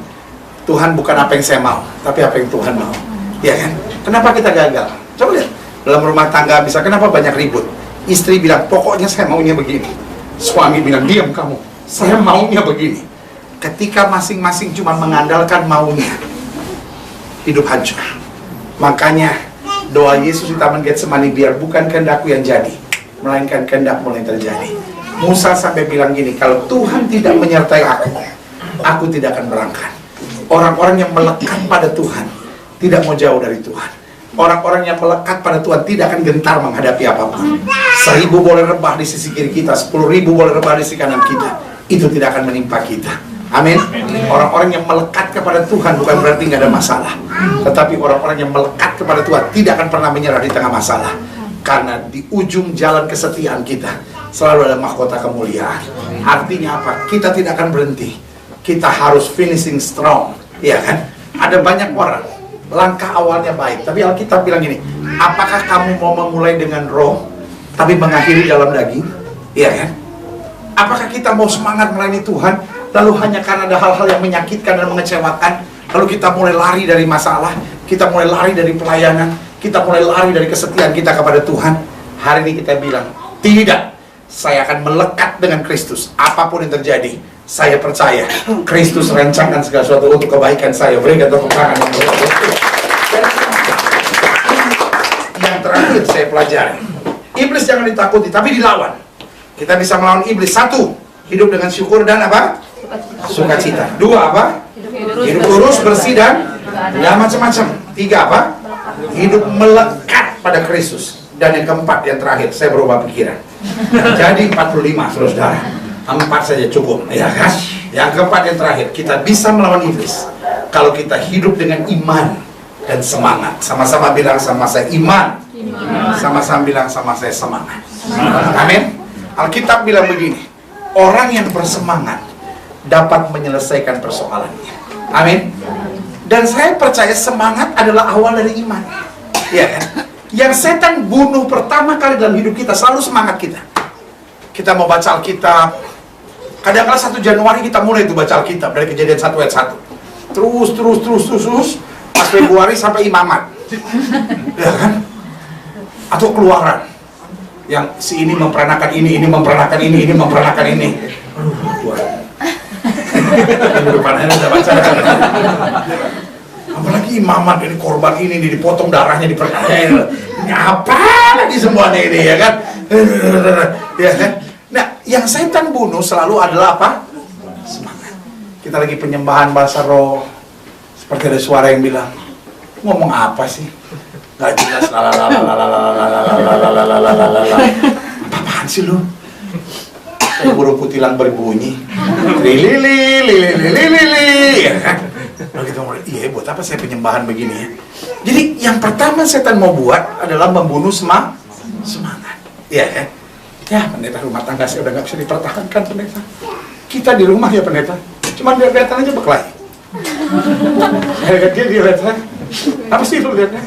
Tuhan bukan apa yang saya mau, tapi apa yang Tuhan mau. Ya kan? Kenapa kita gagal? Coba lihat. Dalam rumah tangga bisa, kenapa banyak ribut? Istri bilang, pokoknya saya maunya begini. Suami bilang, diam kamu, saya maunya begini. Ketika masing-masing cuma mengandalkan maunya, hidup hancur. Makanya doa Yesus di Taman Getsemani, biar bukan kehendakku yang jadi, melainkan kehendakmu yang terjadi. Musa sampai bilang gini, kalau Tuhan tidak menyertai aku tidak akan berangkat. Orang-orang yang melekat pada Tuhan tidak mau jauh dari Tuhan. Orang-orang yang melekat pada Tuhan tidak akan gentar menghadapi apapun. 1000 boleh rebah di sisi kiri kita, 10.000 boleh rebah di sisi kanan kita, itu tidak akan menimpa kita. Amin. Orang-orang yang melekat kepada Tuhan bukan berarti nggak ada masalah, tetapi orang-orang yang melekat kepada Tuhan tidak akan pernah menyerah di tengah masalah. Karena di ujung jalan kesetiaan kita selalu ada mahkota kemuliaan. Artinya apa? Kita tidak akan berhenti. Kita harus finishing strong, ya kan? Ada banyak orang langkah awalnya baik, tapi Alkitab bilang gini, apakah kamu mau memulai dengan roh tapi mengakhiri dalam daging? Iya kan? Apakah kita mau semangat melayani Tuhan lalu hanya karena ada hal-hal yang menyakitkan dan mengecewakan, lalu kita mulai lari dari masalah, kita mulai lari dari pelayanan, kita mulai lari dari kesetiaan kita kepada Tuhan? Hari ini kita bilang, tidak, saya akan melekat dengan Kristus. Apapun yang terjadi, saya percaya Kristus rancangkan segala sesuatu untuk kebaikan saya. Berikan tepuk tangan. Yang terakhir saya pelajari, iblis jangan ditakuti, tapi dilawan. Kita bisa melawan iblis. 1, hidup dengan syukur dan apa? Sukacita. 2, apa? Hidup lurus, bersih dan nggak macam-macam. 3, apa? Hidup melekat pada Kristus. Dan yang keempat, yang terakhir, saya berubah pikiran. Jadi 45, saudara. 4 saja cukup, ya kan? Yang keempat, yang terakhir, kita bisa melawan iblis kalau kita hidup dengan iman dan semangat. Sama-sama bilang sama saya iman. Sama-sama bilang sama saya semangat. Amin. Alkitab bilang begini, orang yang bersemangat dapat menyelesaikan persoalannya. Amin. Dan saya percaya semangat adalah awal dari iman. Ya kan? Yang setan bunuh pertama kali dalam hidup kita, selalu semangat kita. Kita mau baca Alkitab. Kadang-kadang 1 Januari kita mulai itu baca Alkitab dari Kejadian 1 ayat 1. Terus. Pas Februari sampai Imamat. Ya kan? Atau Keluaran. Yang si ini memperanakan ini memperanakan ini memperanakan ini. Minggu depan udah baca. Apalagi Imamat ini, korban ini dipotong darahnya, dipercaya. Ini apa lagi semuanya ini, ya kan? Ya kan? Nah, yang setan bunuh selalu adalah apa? Semangat. Kita lagi penyembahan bahasa roh, seperti ada suara yang bilang, ngomong apa sih? Gak jelas, apaan sih lu? Kayak burung kutilang berbunyi, lili, ya kan? Lalu kita mulai, iya buat apa saya penyembahan begini ya? Jadi yang pertama setan mau buat adalah membunuh semangat, ya kan? Ya pendeta rumah tangga saya udah gak bisa dipertahankan pendeta. Kita di rumah ya pendeta, cuman lihat-lihatan aja berkelahi. Saya lihat dia lihat, apa sih lu lihatnya?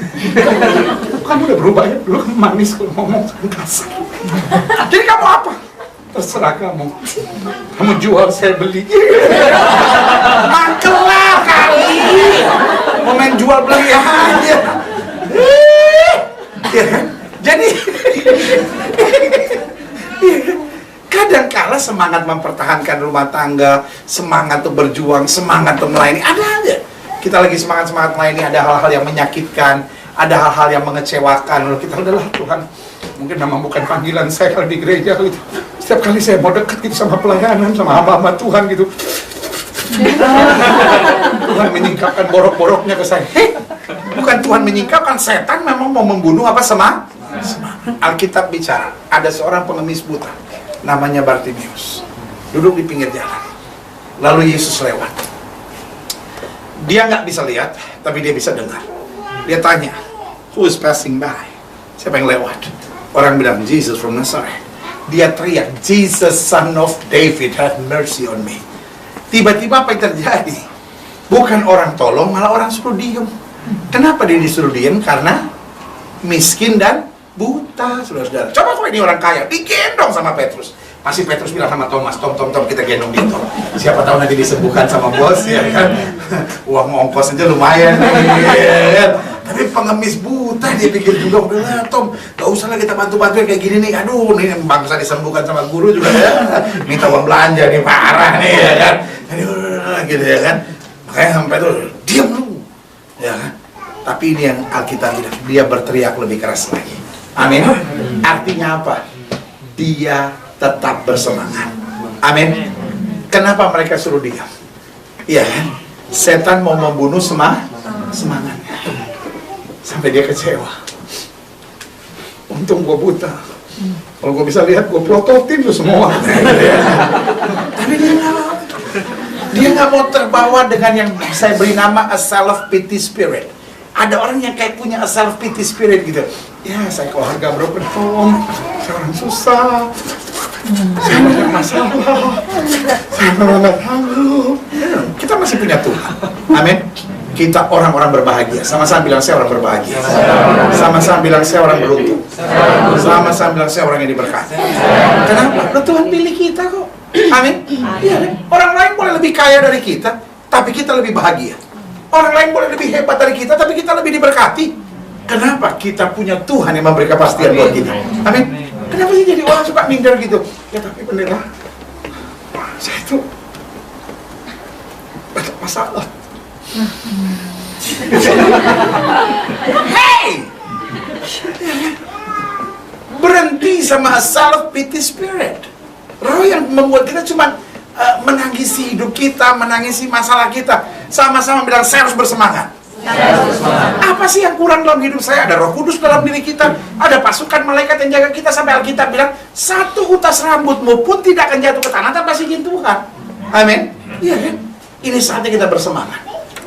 Kamu udah berubah ya, dulu kan manis kalau ngomong kasar. Jadi kamu apa? Terserah kamu. Kamu jual, saya beli. Mangkelah kali. Mau main jual beli aja. Ya kan? Jadi kadang-kala semangat mempertahankan rumah tangga, semangat untuk berjuang, semangat untuk melayani, ada aja. Kita lagi semangat-semangat melayani, ada hal-hal yang menyakitkan, ada hal-hal yang mengecewakan. Lalu kita udahlah Tuhan, mungkin memang bukan panggilan saya kalau di gereja gitu. Setiap kali saya mau dekat gitu sama pelayanan, sama hamba-hamba Tuhan gitu, Tuhan menyingkapkan borok-boroknya ke saya. Bukan Tuhan menyingkapkan, setan memang mau membunuh apa semangat. Alkitab bicara, ada seorang pengemis buta, namanya Bartimeus, duduk di pinggir jalan. Lalu Yesus lewat. Dia nggak bisa lihat, tapi dia bisa dengar. Dia tanya, who is passing by? Siapa yang lewat? Orang bilang, Jesus from Nazareth. Dia teriak, Jesus son of David, have mercy on me. Tiba-tiba apa yang terjadi? Bukan orang tolong, malah orang suruh diem. Kenapa dia disuruh diem? Karena miskin dan buta, saudara-saudara. Coba kalau ini orang kaya, digendong sama Petrus. Masih Petrus bilang sama Thomas, Tom, kita gendong dia, Tom. Siapa tahu nanti disembuhkan sama bos, ya kan? Uang ongkos aja lumayan, ya. Tapi pengemis buta, dia pikir juga, udahlah Tom, gak usah lah kita bantu-bantuin kayak gini nih. Aduh, nih bangsa disembuhkan sama guru juga ya. Minta uang belanja nih, parah nih, ya kan? Aduh, gitu ya kan? Makanya sampai tuh, diam lu, ya kan? Tapi ini yang Alkitab bilang, dia berteriak lebih keras lagi. Amin. Artinya apa? Dia tetap bersemangat. Amin. Kenapa mereka suruh diam? Iya kan? Setan mau membunuh semangatnya. Sampai dia kecewa. Untung gua buta. Kalau gua bisa lihat, gua plototin tuh semua. Tapi dia nggak mau terbawa dengan yang saya beri nama a self-pity spirit. Ada orang yang kayak punya a self-pity spirit gitu. Ya, saya keluarga broken home, saya orang susah, saya banyak masalah, saya nggak tahu. Kita masih punya Tuhan. Amin. Kita orang-orang berbahagia. Sama-sama bilang saya orang berbahagia. Sama-sama bilang saya orang beruntung. Sama-sama bilang saya orang yang diberkati. Kenapa? Nah, Tuhan pilih kita kok. Amin. Iya, orang lain boleh lebih kaya dari kita, tapi kita lebih bahagia. Orang lain boleh lebih hebat dari kita, tapi kita lebih diberkati. Kenapa? Kita punya Tuhan yang memberi kepastian buat kita. Amin. Kenapa sih jadi orang suka minder gitu? Ya tapi pendeta, saya itu banyak masalah. Hey! Berhenti sama self-pity spirit. Roh yang membuat kita cuma menangisi hidup kita, menangisi masalah kita. Sama-sama bilang, saya harus bersemangat. Apa sih yang kurang dalam hidup saya? Ada Roh Kudus dalam diri kita, ada pasukan malaikat yang jaga kita. Sampai Alkitab bilang, satu utas rambutmu pun tidak akan jatuh ke tanah tanpa izin Tuhan. Amin. Iya kan? Ini saatnya kita bersemangat.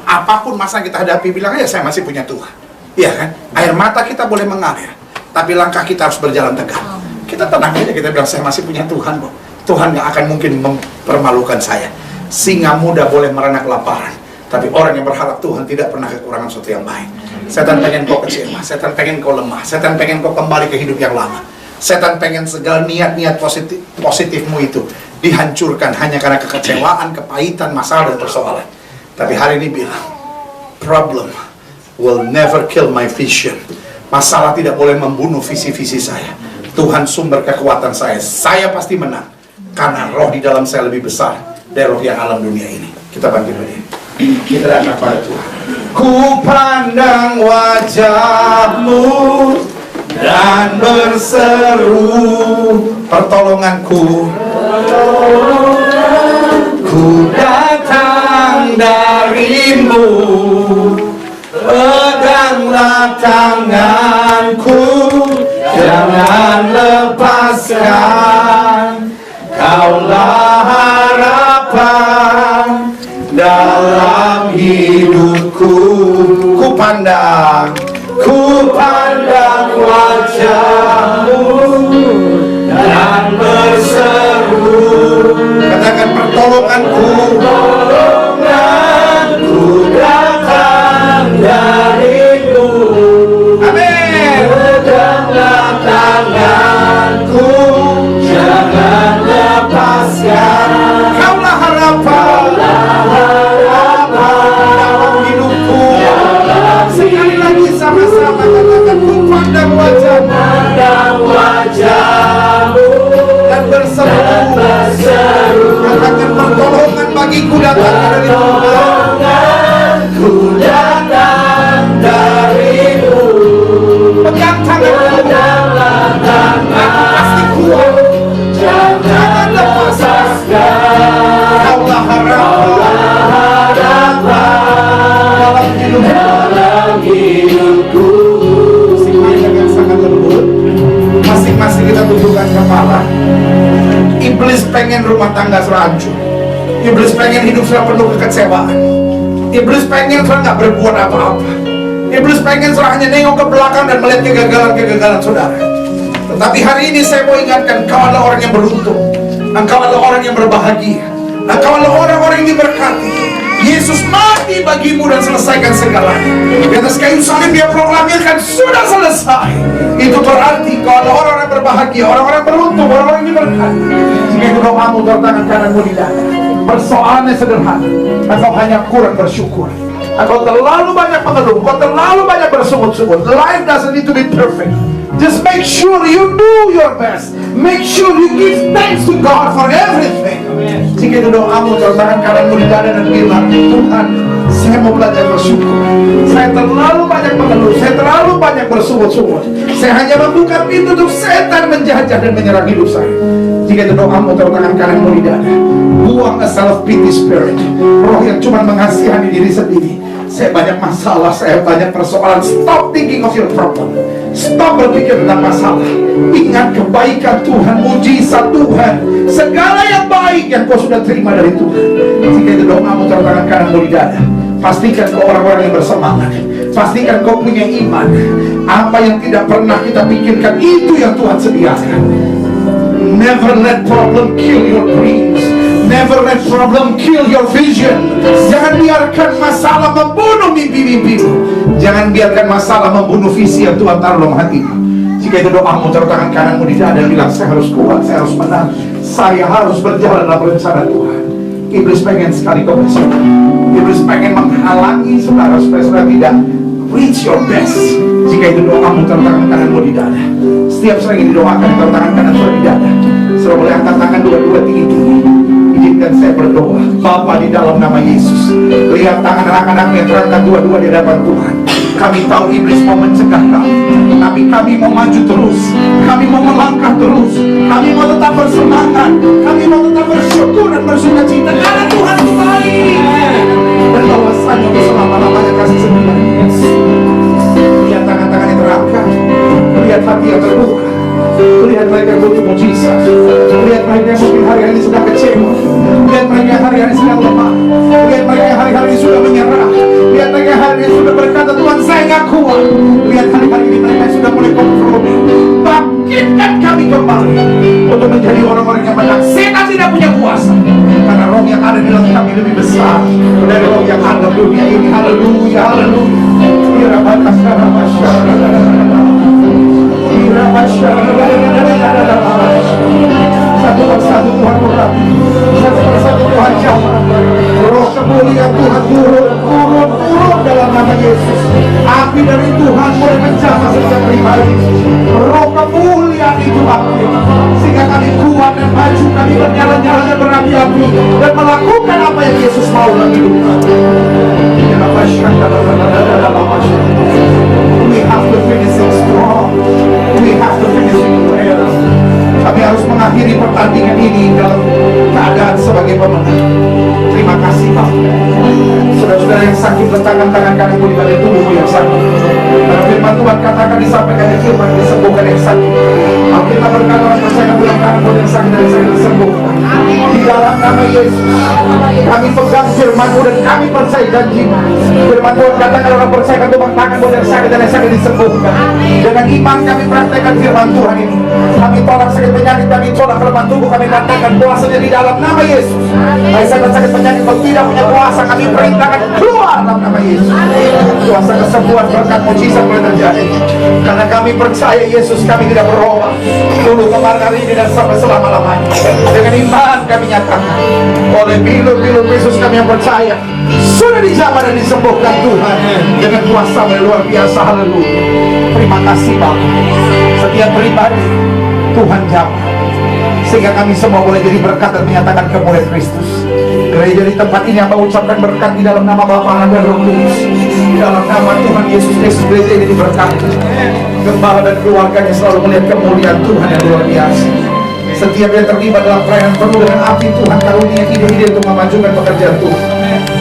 Apapun masalah kita hadapi, bilang aja saya masih punya Tuhan. Iya kan? Air mata kita boleh mengalir, tapi langkah kita harus berjalan tegak. Kita tenang aja, kita bilang saya masih punya Tuhan kok. Tuhan gak akan mungkin mempermalukan saya. Singa muda boleh merana kelaparan, tapi orang yang berharap Tuhan tidak pernah kekurangan sesuatu yang baik. Setan pengen kau kecewa, setan pengen kau lemah, setan pengen kau kembali ke hidup yang lama. Setan pengen segala niat-niat positifmu itu dihancurkan hanya karena kekecewaan, kepahitan, masalah, dan persoalan. Tapi hari ini bilang, problem will never kill my vision. Masalah tidak boleh membunuh visi-visi saya. Tuhan sumber kekuatan saya. Saya pasti menang. Karena roh di dalam saya lebih besar dari roh yang alam dunia ini. Kita bangkit berdiri. Kita datang pada Tuhan. Ku pandang wajah-Mu dan berseru pertolonganku. Ku datang dari-Mu, peganglah tanganku, jangan lepaskan. Kaulah harapan dalam hidupku. Ku pandang wajah-Mu dan berseru. Katakan pertolonganku datang dari-Mu. Amin. Peganglah tanganku, jangan lepaskan. Kaulah harapan dalam hidupku. Sekali lagi sama-sama katakan, ku pandang wajah-Mu dan berseru. Katakan pertolongan bagiku datang dari Tuhan. Ku datang dari-Mu. Pegang tanganku, aku pasti kuat. Jangan lepaskan. Kaulah harapan dalam hidupku. Masing-masing yang sangat lembut. Masing-masing kita tundukkan kepala. Iblis pengen rumah tangga sudah hancur. Iblis pengen hidup sudah penuh kekecewaan. Iblis pengen sudah nggak berbuat apa-apa. Iblis pengen sudah hanya nengok ke belakang dan melihat kegagalan-kegagalan saudara. Tetapi hari ini saya mau ingatkan, kau adalah orang yang beruntung. Engkau adalah orang yang berbahagia. Engkau adalah orang-orang yang diberkati. Yesus mati bagimu dan selesaikan segalanya. Di atas kayu salib Dia proklamirkan sudah selesai. Itu berarti kau adalah orang yang berbahagia, orang-orang beruntung, orang-orang yang diberkati. Jika itu doamu, tangan kananmu di dada. Persoalannya sederhana, engkau hanya kurang bersyukur. Engkau terlalu banyak mengeluh, engkau terlalu banyak bersungut-sungut. Life doesn't need to be perfect. Just make sure you do your best. Make sure you give thanks to God for everything. Jika itu doamu, tangan kananmu di dada dan bilang, Tuhan, saya mau belajar bersyukur. Saya terlalu banyak mengeluh, saya terlalu banyak bersungut-sungut. Saya hanya membuka pintu untuk setan menjajah dan menyerang hidup saya. Jika itu doamu, tangan kananmu di dada. Buang a self-pity spirit, roh yang cuma mengasihani diri sendiri. Saya banyak masalah, saya banyak persoalan. Stop thinking of your problem. Stop berpikir tentang masalah. Ingat kebaikan Tuhan, mujizat Tuhan, segala yang baik yang kau sudah terima dari Tuhan. Jika itu doamu, tangan kananmu di dada. Pastikan kau orang-orang yang bersemangat. Pastikan kau punya iman. Apa yang tidak pernah kita pikirkan, itu yang Tuhan sediakan. Never let problem kill your dreams. Never let problem kill your vision. Jangan biarkan masalah membunuh mimpi-mimpimu. Jangan biarkan masalah membunuh visi yang Tuhan taruh dalam hatimu. Jika itu doamu, taruh tangan kananmu di dada dan bilang, saya harus kuat, saya harus menang, saya harus berjalan dalam rencana Tuhan. Iblis pengen sekali kau bersyukur. Iblis pengen menghalangi saudara supaya saudara tidak reach your best. Jika itu doamu, taruh tangan kananmu di dada. Setiap sering didoakan, taruh tangan kanan saudara di dada. Saudara boleh angkat tangan dua-dua tinggi-tinggi. Izinkan saya berdoa. Bapa, di dalam nama Yesus, lihat tangan anak-anakmu yang terangkat dua-dua di hadapan Tuhan. Kami tahu iblis mau mencegah kami, tapi kami mau maju terus. Kami mau melangkah terus. Kami mau tetap bersemangat. Kami mau tetap bersyukur dan bersukacita karena Tuhan itu baik. Dan bahwasanya selama-lamanya kasih setia. Lihat tangan-tangan yang terangkat. Lihat hati yang terbuka. Lihat mereka yang butuh mujizat. Lihat mereka yang mungkin hari-hari ini sedang kecewa. Lihat mereka yang hari-hari sedang lemah. Lihat mereka yang hari-hari ini sudah menyerah. Lihat mereka yang hari ini sudah berkata, Tuhan saya nggak kuat. Lihat hari-hari ini mereka yang sudah mulai kompromi. Bangkitkan kami kembali untuk menjadi orang-orang yang menang. Setan tidak punya kuasa, karena roh yang ada di dalam kami lebih besar dari roh yang ada di dunia ini. Haleluya, haleluya. Satu persatu Tuhan urapi, satu persatu Tuhan jawab. Roh kemuliaan Tuhan turun dalam nama Yesus. Api dari Tuhan boleh menjamah setiap pribadi. Roh kemuliaan itu aktif, sehingga kami kuat dan maju, kami bernyala-nyala dan berapi-api dan melakukan apa yang Yesus mau dalam hidup kami. We have to finish it strong. We have to finish it prayer. Kami harus mengakhiri pertandingan ini dalam keadaan sebagai pemenang. Terima kasih Pak. Saudara-saudara yang sakit, letakkan tangan kami di pada tubuh yang sakit. Karena firman Tuhan katakan disampaikan yang firman disembuhkan yang sakit. Alkitab berkata orang percaya bulan kanan yang sakit dan sakit disembuhkan. Di dalam nama Yesus kami pegang firman-Mu dan kami percaya janji-Mu. Firman Tuhan katakan orang percaya tepuk tangan yang sakit dan yang sakit disembuhkan. Dengan iman kami praktekkan firman Tuhan ini. Kami tolak sakit penyakit, kami tolak kelemahan tubuh, kami katakan kuasanya di dalam nama Yesus. Sakit penyakit yang tidak punya kuasa, kami perintahkan keluar dalam nama Yesus. Kuasa kesembuhan, berkat mujizat boleh terjadi. Karena kami percaya Yesus, kami tidak berubah. Dulu, kemarin, hari ini dan sampai selama-lamanya. Dengan iman kami nyatakan, oleh bilu-bilu Yesus kami yang percaya sudah dijamah dan disembuhkan Tuhan dengan kuasa yang luar biasa. Haleluya. Terima kasih Bapak. Setiap pribadi Tuhan jamah, sehingga kami semua boleh jadi berkat dan menyatakan kemuliaan Kristus. Gereja di tempat ini yang mengucapkan berkat di dalam nama Bapa, Anak dan Roh Kudus. Di dalam nama Tuhan Yesus Kristus, gereja ini diberkati. Gembala dan keluarganya selalu melihat kemuliaan Tuhan yang luar biasa. Setiap yang terlibat dalam perayaan penuh dengan api Tuhan, karunia ide-ide untuk memajukan pekerjaan Tuhan.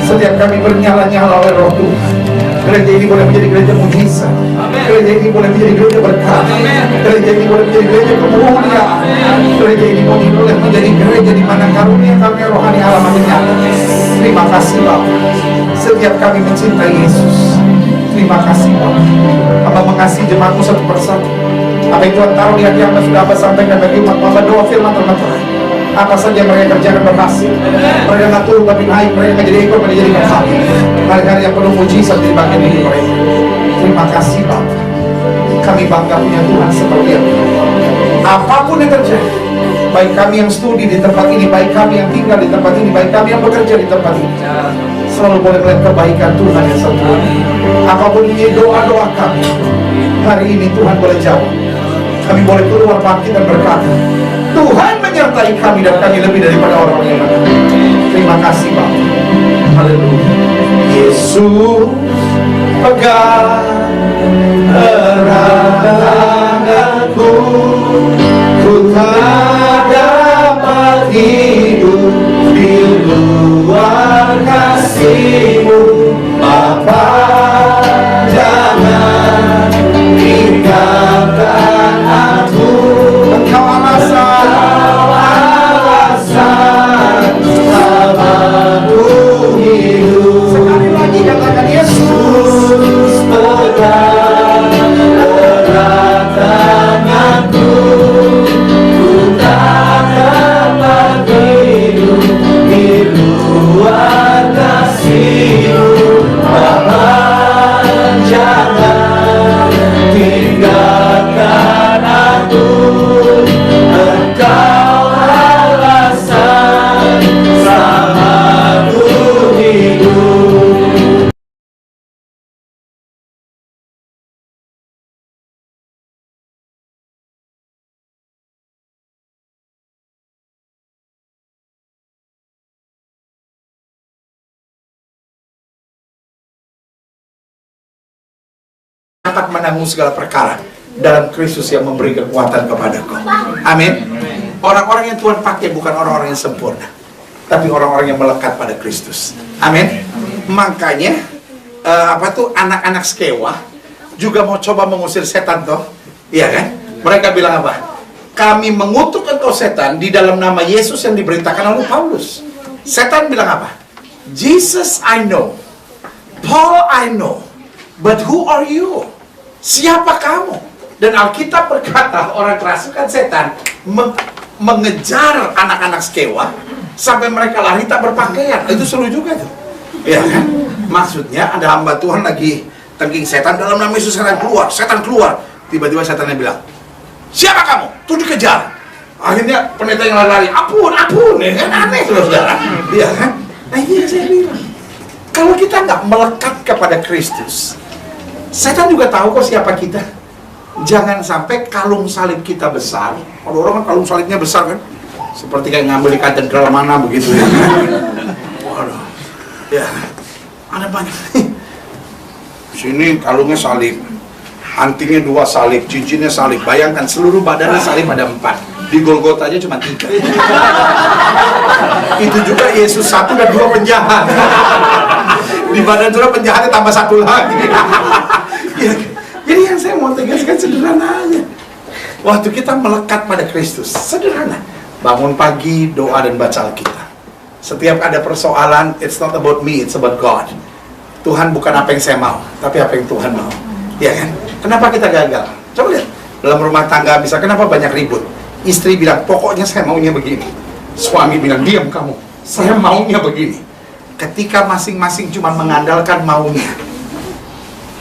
Setiap kami bernyala-nyala oleh Roh Tuhan. Gereja ini boleh menjadi gereja mujizat. Gereja ini boleh menjadi gereja berkat. Gereja ini boleh menjadi gereja kemuliaan. Gereja ini boleh menjadi gereja di mana karunia rohani Allah makin nyata. Terima kasih Bapak. Setiap kami mencintai Yesus. Terima kasih Bapak. Abang mengasihi jemaatmu satu persatu. Apa yang Tuhan taruh di hati Anda sudah Abang sampaikan bagi umat Anda. Doa firman terbatas. Apa saja mereka kerjakan berhasil. Mereka nggak turun tapi naik. Mereka jadi ekor, mereka jadi kaki. Mereka yang penuh mujizat di bagian hidup mereka. Terima kasih Bapak. Kami bangga punya Tuhan seperti itu. Apapun yang terjadi, baik kami yang studi di tempat ini, baik kami yang tinggal di tempat ini, baik kami yang bekerja di tempat ini, selalu boleh melihat kebaikan Tuhan yang sempurna. Apapun ini doa-doa kami, hari ini Tuhan boleh jawab. Kami boleh keluar bangkit dan berkata, Tuhan menyertai kami dan kami lebih daripada orang yang lain. Terima kasih Bapak. Haleluya. Yesus pegang erat tanganku, ku tak dapat hidup di luar kasih-Mu. Bapa, jangan tinggalkan aku. Engkau alasan selamaku hidup. Sekali lagi katakan Yesus pegang erat tanganku, ku tak dapat hidup di luar kasih-Mu. Bapa, jangan tinggalkan aku. Engkau alasan selamaku hidup. Dapat menanggung segala perkara dalam Kristus yang memberi kekuatan kepadaku. Amin. Orang-orang yang Tuhan pakai bukan orang-orang yang sempurna, tapi orang-orang yang melekat pada Kristus. Amin. Makanya anak-anak Skewa juga mau coba mengusir setan toh, iya kan? Mereka bilang apa? Kami mengutuk engkau setan di dalam nama Yesus yang diberitakan oleh Paulus. Setan bilang apa? Jesus I know, Paul I know, but who are you? Siapa kamu? Dan Alkitab berkata orang kerasukan setan mengejar anak-anak Skewa sampai mereka lari tak berpakaian. Itu seru juga tuh, ya kan? Maksudnya ada hamba Tuhan lagi tengking setan dalam nama Yesus, setan keluar. Tiba-tiba setannya bilang, siapa kamu? Tuh dikejar. Akhirnya pendeta yang lari-lari, ampun, ya kan, aneh saudara. Iya kan? Nah ini yang saya bilang, kalau kita nggak melekat kepada Kristus, setan juga tahu kok siapa kita. Jangan sampai kalung salib kita besar. Kalau orang kan kalung salibnya besar kan, seperti kayak ngambil di katedral mana begitu ya. Waduh, ya ada banyak. Sini kalungnya salib, antingnya 2 salib, cincinnya salib. Bayangkan seluruh badannya salib ada 4. Di Golgota aja cuma 3. Itu juga Yesus 1 dan 2 penjahat. Di badan surah penjahatnya tambah 1 lagi. Ya, jadi yang saya mau tegaskan sederhana aja. Waktu kita melekat pada Kristus, sederhana. Bangun pagi, doa dan baca Alkitab. Setiap ada persoalan, it's not about me, it's about God. Tuhan bukan apa yang saya mau, tapi apa yang Tuhan mau. Ya kan? Kenapa kita gagal? Coba lihat. Dalam rumah tangga bisa, kenapa banyak ribut? Istri bilang, pokoknya saya maunya begini. Suami bilang, diam kamu, saya maunya begini. Ketika masing-masing cuma mengandalkan maunya,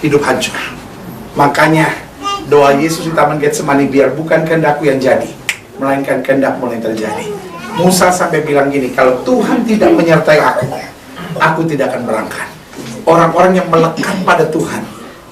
hidup hancur. Makanya doa Yesus di Taman Getsemani, biar bukan kehendakku yang jadi, melainkan kehendakmu yang terjadi. Musa sampai bilang gini, kalau Tuhan tidak menyertai aku tidak akan berangkat. Orang-orang yang melekat pada Tuhan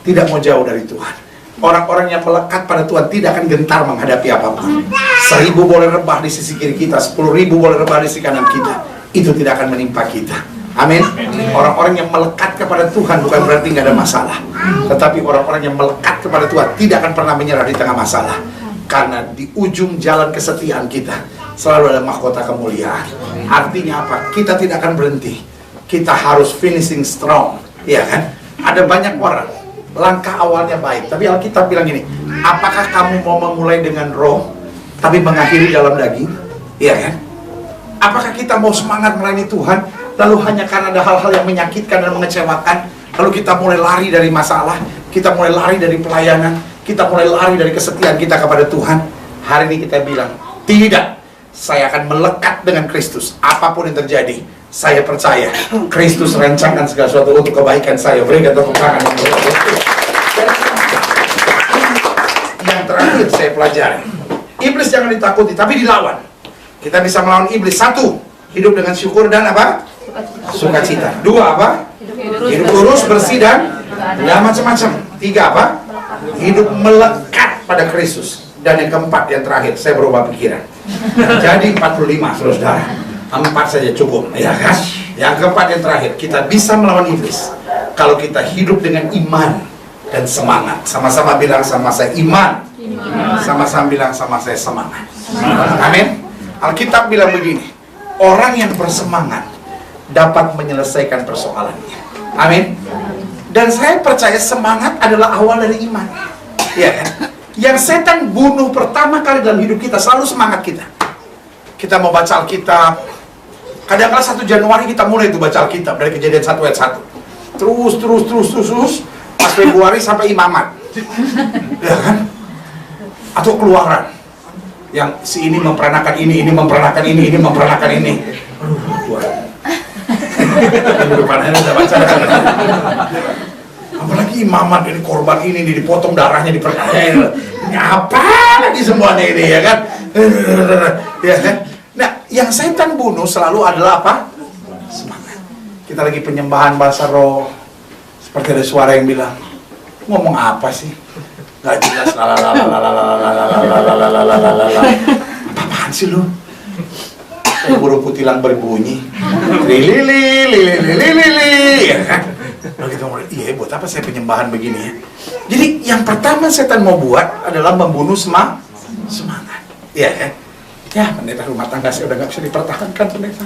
tidak mau jauh dari Tuhan. Orang-orang yang melekat pada Tuhan tidak akan gentar menghadapi apapun. 1000 boleh rebah di sisi kiri kita, 10.000 boleh rebah di sisi kanan kita, itu tidak akan menimpa kita. Amin. Orang-orang yang melekat kepada Tuhan bukan berarti nggak ada masalah, tetapi orang-orang yang melekat kepada Tuhan tidak akan pernah menyerah di tengah masalah, karena di ujung jalan kesetiaan kita selalu ada mahkota kemuliaan. Artinya apa? Kita tidak akan berhenti. Kita harus finishing strong, ya kan? Ada banyak orang langkah awalnya baik, tapi Alkitab bilang gini, apakah kamu mau memulai dengan roh tapi mengakhiri dalam daging? Iya kan? Apakah kita mau semangat melayani Tuhan lalu hanya karena ada hal-hal yang menyakitkan dan mengecewakan, lalu kita mulai lari dari masalah, kita mulai lari dari pelayanan, kita mulai lari dari kesetiaan kita kepada Tuhan? Hari ini kita bilang, tidak, saya akan melekat dengan Kristus. Apapun yang terjadi, saya percaya Kristus rancangkan segala sesuatu untuk kebaikan saya. Berikan tepuk tangan. Yang terakhir saya pelajari, iblis jangan ditakuti tapi dilawan. Kita bisa melawan iblis. 1, hidup dengan syukur dan apa? Sukacita. 2, apa? Hidup lurus, bersih dan macam-macam. 3, apa? Hidup melekat pada Kristus. Dan yang keempat, yang terakhir, saya berubah pikiran. Jadi 45, saudara. 4 saja cukup, ya kan? Yang keempat, yang terakhir, kita bisa melawan iblis kalau kita hidup dengan iman dan semangat. Sama-sama bilang sama saya, iman. Sama-sama bilang sama saya, semangat. Amin. Alkitab bilang begini, orang yang bersemangat dapat menyelesaikan persoalannya. Amin. Dan saya percaya semangat adalah awal dari iman, ya kan? Yang setan bunuh pertama kali dalam hidup kita selalu semangat kita. Kita mau baca Alkitab, kadang-kadang 1 Januari kita mulai itu baca Alkitab dari Kejadian 1 ayat 1. Terus pas Februari sampai imamat, ya kan? Atau Keluaran, yang si ini memperanakan ini memperanakan ini memperanakan ini. Aduh, depannya udah baca. Apalagi imamat ini, korban ini dipotong darahnya, dipercaya. Ini apa lagi semuanya ini, ya kan? Ya kan? Nah, yang setan bunuh selalu adalah apa? Semangat. Kita lagi penyembahan bahasa roh, seperti ada suara yang bilang, ngomong apa sih? Gak jelas, apaan sih lu? Kayak burung kutilang berbunyi, lili, ya kan? Lalu kita ngomong, iya buat apa saya penyembahan begini ya? Jadi yang pertama setan mau buat adalah membunuh semangat, ya kan? Ya pendeta rumah tangga saya udah gak bisa dipertahankan, pendeta.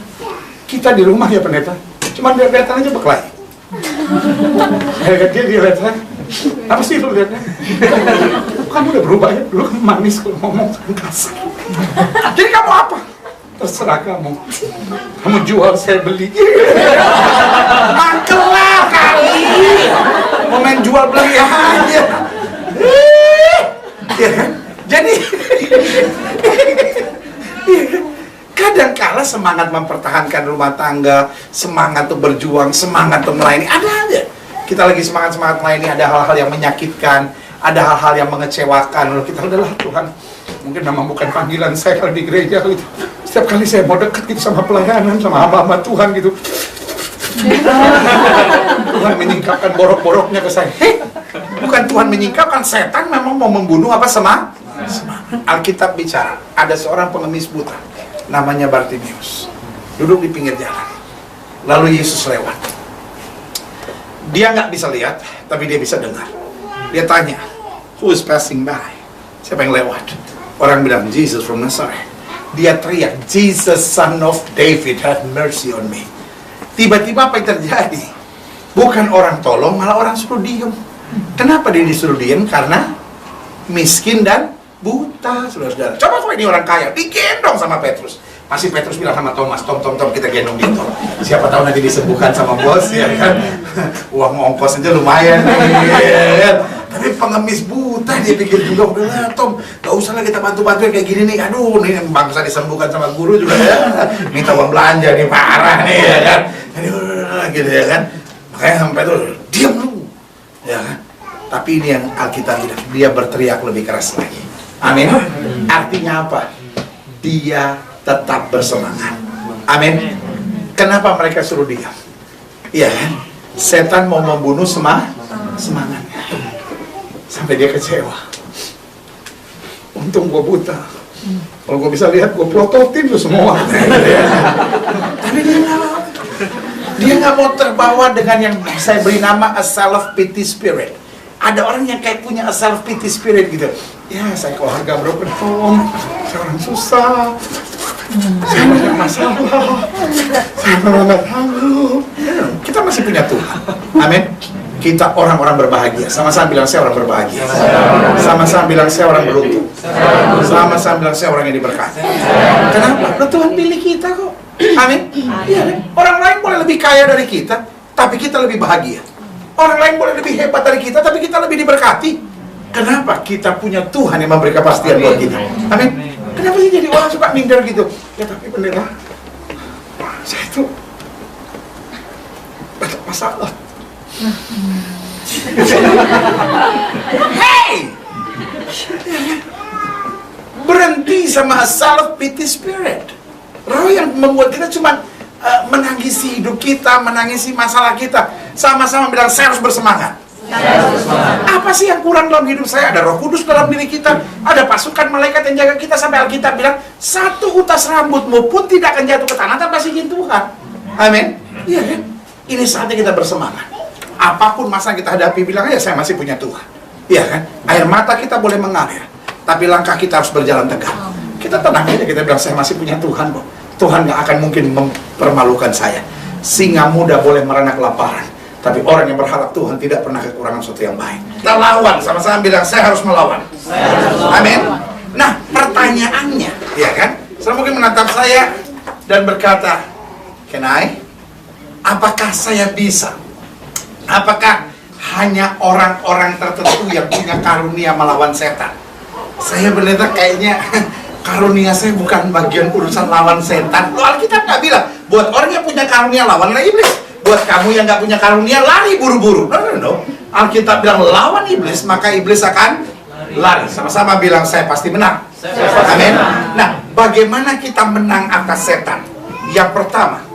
Kita di rumah ya pendeta, cuma lihat-lihatan aja berkelahi. Dia lihat saya, apa sih lu lihatnya? Kamu udah berubah ya, dulu kan manis kalau ngomong kasar. Jadi kamu apa? Terserah kamu. Kamu jual, saya beli. Mangkelah kali. Mau main jual beli aja. Jadi kadang-kala semangat mempertahankan rumah tangga, semangat untuk berjuang, semangat untuk melayani, ada aja. kita lagi semangat-semangat melayani, ada hal-hal yang menyakitkan, ada hal-hal yang mengecewakan. Lalu kita udahlah Tuhan, mungkin memang bukan panggilan saya kalau di gereja gitu. Setiap kali saya mau dekat gitu sama pelayanan, sama hamba-hamba Tuhan gitu, Tuhan menyingkapkan borok-boroknya ke saya. Bukan Tuhan menyingkapkan, setan memang mau membunuh apa semangat. Alkitab bicara, ada seorang pengemis buta, namanya Bartimeus, duduk di pinggir jalan. Lalu Yesus lewat. Dia nggak bisa lihat, tapi dia bisa dengar. Dia tanya, who is passing by? Siapa yang lewat? Orang bilang, Jesus from Nazareth. Dia teriak, Jesus son of David, have mercy on me. Tiba-tiba apa yang terjadi? Bukan orang tolong, malah orang suruh diem. Kenapa dia disuruh diem? Karena miskin dan buta, saudara-saudara. Coba kalau ini orang kaya, digendong sama Petrus. Masih Petrus bilang sama Thomas, Tom, kita gendong dia, Tom. Siapa tahu nanti disembuhkan sama bos, ya kan? Uang ongkos aja lumayan nih. Tapi pengemis buta, dia pikir juga, udahlah Tom, gak usah lah kita bantu-bantu kayak gini nih. Aduh, nih bangsa disembuhkan sama guru juga ya. Minta uang belanja nih, parah nih, ya kan? Aduh, gitu ya kan? Makanya sampai tuh, diam lu, ya kan? Tapi ini yang Alkitab bilang, dia berteriak lebih keras lagi. Amin. Artinya apa? Dia tetap bersemangat. Amin. Kenapa mereka suruh diam? Iya kan? Setan mau membunuh semangatnya. Sampai dia kecewa. Untung gue buta. Kalau gue bisa lihat, gue plototin tuh semua. Tapi dia nggak mau terbawa dengan yang saya beri nama a self-pity spirit. Ada orang yang kayak punya a self-pity spirit gitu. Ya, saya keluarga broken home, saya orang susah, saya banyak masalah, saya nggak tahu. Kita masih punya Tuhan. Amin. Kita orang-orang berbahagia. Sama-sama bilang saya orang berbahagia. Sama-sama bilang saya orang beruntung. Sama-sama bilang saya orang yang diberkati. Kenapa? Nah, Tuhan pilih kita kok. Amin. Iya, orang lain boleh lebih kaya dari kita, tapi kita lebih bahagia. Orang lain boleh lebih hebat dari kita, tapi kita lebih diberkati. Kenapa? Kita punya Tuhan yang memberi kepastian buat kita. Amin. Kenapa sih jadi orang suka minder gitu? Ya tapi pendeta, saya itu banyak masalah. Hey! Berhenti sama self-pity spirit. Roh yang membuat kita cuma menangisi hidup kita, menangisi masalah kita. Sama-sama bilang, saya harus bersemangat. Apa sih yang kurang dalam hidup saya? Ada Roh Kudus dalam diri kita, ada pasukan malaikat yang jaga kita. Sampai Alkitab bilang, satu utas rambutmu pun tidak akan jatuh ke tanah tanpa izin Tuhan. Amin. Iya kan? Ini saatnya kita bersemangat. Apapun masa kita hadapi, bilang aja saya masih punya Tuhan. Iya kan? Air mata kita boleh mengalir, tapi langkah kita harus berjalan tegak. Kita tenang aja, kita bilang saya masih punya Tuhan kok. Tuhan gak akan mungkin mempermalukan saya. Singa muda boleh merenak kelaparan, tapi orang yang berharap Tuhan tidak pernah kekurangan sesuatu yang baik. Kita lawan, sama-sama bilang saya harus melawan. Amin. Nah, pertanyaannya, ya kan? Saya mungkin menatap saya dan berkata, can I? Apakah saya bisa? Apakah hanya orang-orang tertentu yang punya karunia melawan setan? Saya benar kayaknya karunia saya bukan bagian urusan lawan setan. Loh, Alkitab nggak bilang buat orang yang punya karunia lawanlah iblis. Buat kamu yang nggak punya karunia lari buru-buru. No. Alkitab bilang lawan iblis, maka iblis akan lari. Sama-sama bilang saya pasti menang. Amin. Nah, bagaimana kita menang atas setan? Yang pertama,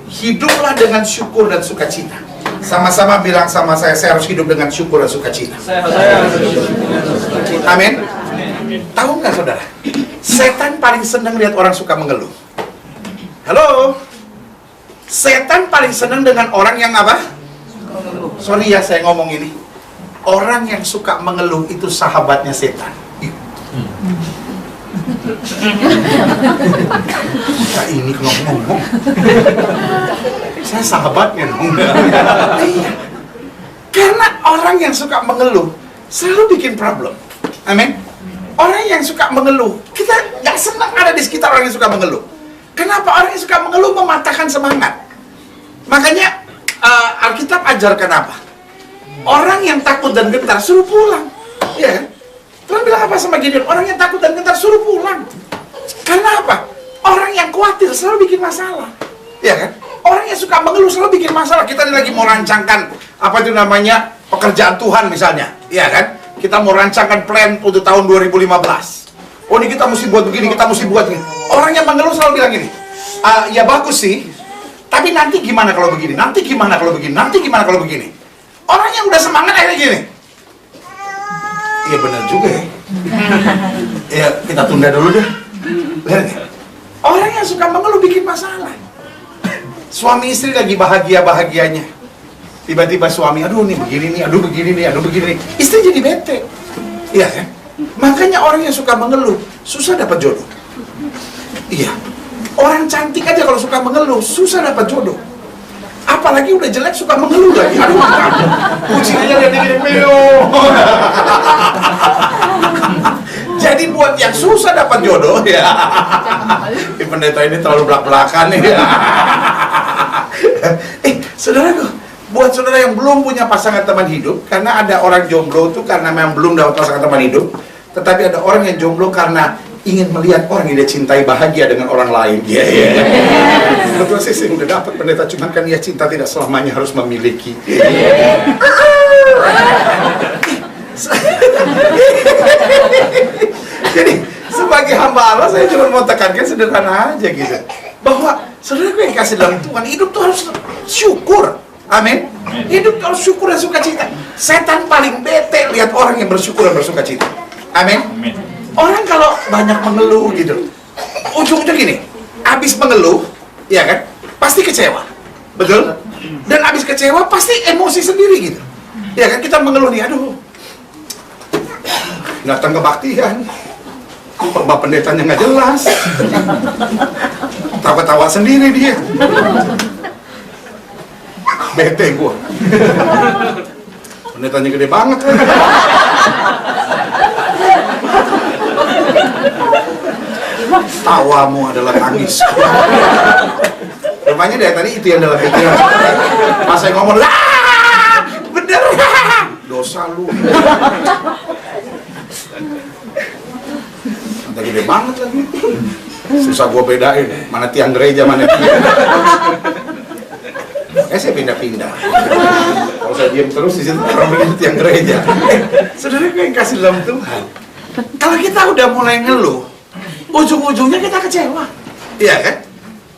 hiduplah dengan syukur dan sukacita. Sama-sama bilang sama saya harus hidup dengan syukur dan sukacita. Amin. Tahu nggak saudara? Setan paling senang lihat orang suka mengeluh. Halo? Setan paling senang dengan orang yang apa? Sorry ya saya ngomong ini. Orang yang suka mengeluh itu sahabatnya setan. Nah, ini kalau ngomong saya sahabatnya dong. Karena orang yang suka mengeluh selalu bikin problem. Amin. Orang yang suka mengeluh, kita nggak senang ada di sekitar orang yang suka mengeluh. Kenapa? Orang yang suka mengeluh mematahkan semangat. Makanya Alkitab ajarkan apa? Orang yang takut dan gentar suruh pulang. Ya kan? Tuhan bilang apa sama Gideon? Orang yang takut dan gentar suruh pulang. Karena apa? Orang yang khawatir selalu bikin masalah. Ya kan? Orang yang suka mengeluh selalu bikin masalah. Kita ini lagi mau rancangkan apa itu namanya, pekerjaan Tuhan misalnya, iya kan? Kita mau rancangkan plan untuk tahun 2015. Oh, ini kita mesti buat begini, kita mesti buat begini. Orang yang mengeluh selalu bilang gini, ya bagus sih, tapi nanti gimana kalau begini, nanti gimana kalau begini, nanti gimana kalau begini. Orang yang udah semangat akhirnya gini, iya benar juga ya. Ya kita tunda dulu deh. Lihat nih. Orang yang suka mengeluh bikin masalah. Suami istri lagi bahagia-bahagianya, tiba-tiba suami, aduh nih begini nih, aduh begini nih, aduh begini nih. Istri jadi bete. Iya kan? Makanya orang yang suka mengeluh susah dapat jodoh. Iya. Orang cantik aja kalau suka mengeluh susah dapat jodoh. Apalagi udah jelek suka mengeluh lagi. Aduh, kucing aja lihat ini piu. Jadi buat yang susah dapat jodoh ya. Pendeta ini terlalu belak-belakan nih. Saudaraku, buat saudara yang belum punya pasangan teman hidup, karena ada orang jomblo tuh karena memang belum dapat pasangan teman hidup, tetapi ada orang yang jomblo karena ingin melihat orang yang dia cintai bahagia dengan orang lain. Betul sih, saya udah dapat pendeta, cuman kan ya cinta tidak selamanya harus memiliki. Jadi sebagai hamba Allah saya cuma mau tekankan sederhana aja gitu, bahwa saudara yang kasih dalam Tuhan, hidup tuh harus syukur. Amin. Hidup tuh harus syukur dan sukacita. Setan paling bete lihat orang yang bersyukur dan bersukacita. Amin. Orang kalau banyak mengeluh gitu, ujung-ujungnya gini, abis mengeluh, ya kan, pasti kecewa, betul? Dan abis kecewa pasti emosi sendiri gitu, ya kan? Kita mengeluh nih, aduh, datang kebaktian, Pak pendetanya nggak jelas, tawa-tawa sendiri dia, bete gua, pendetanya gede banget. Tawamu adalah tangis. Rupanya dari tadi itu yang dalam pikiran. Pas saya ngomong, lah, bener, dosa lu. Nanti gede banget lagi. Susah gua bedain mana tiang gereja, mana tiang. Saya pindah-pindah. Kalau saya diam terus di situ orang bilang tiang gereja. Saudara yang kasih dalam Tuhan, kalau kita udah mulai ngeluh, ujung-ujungnya kita kecewa, iya kan?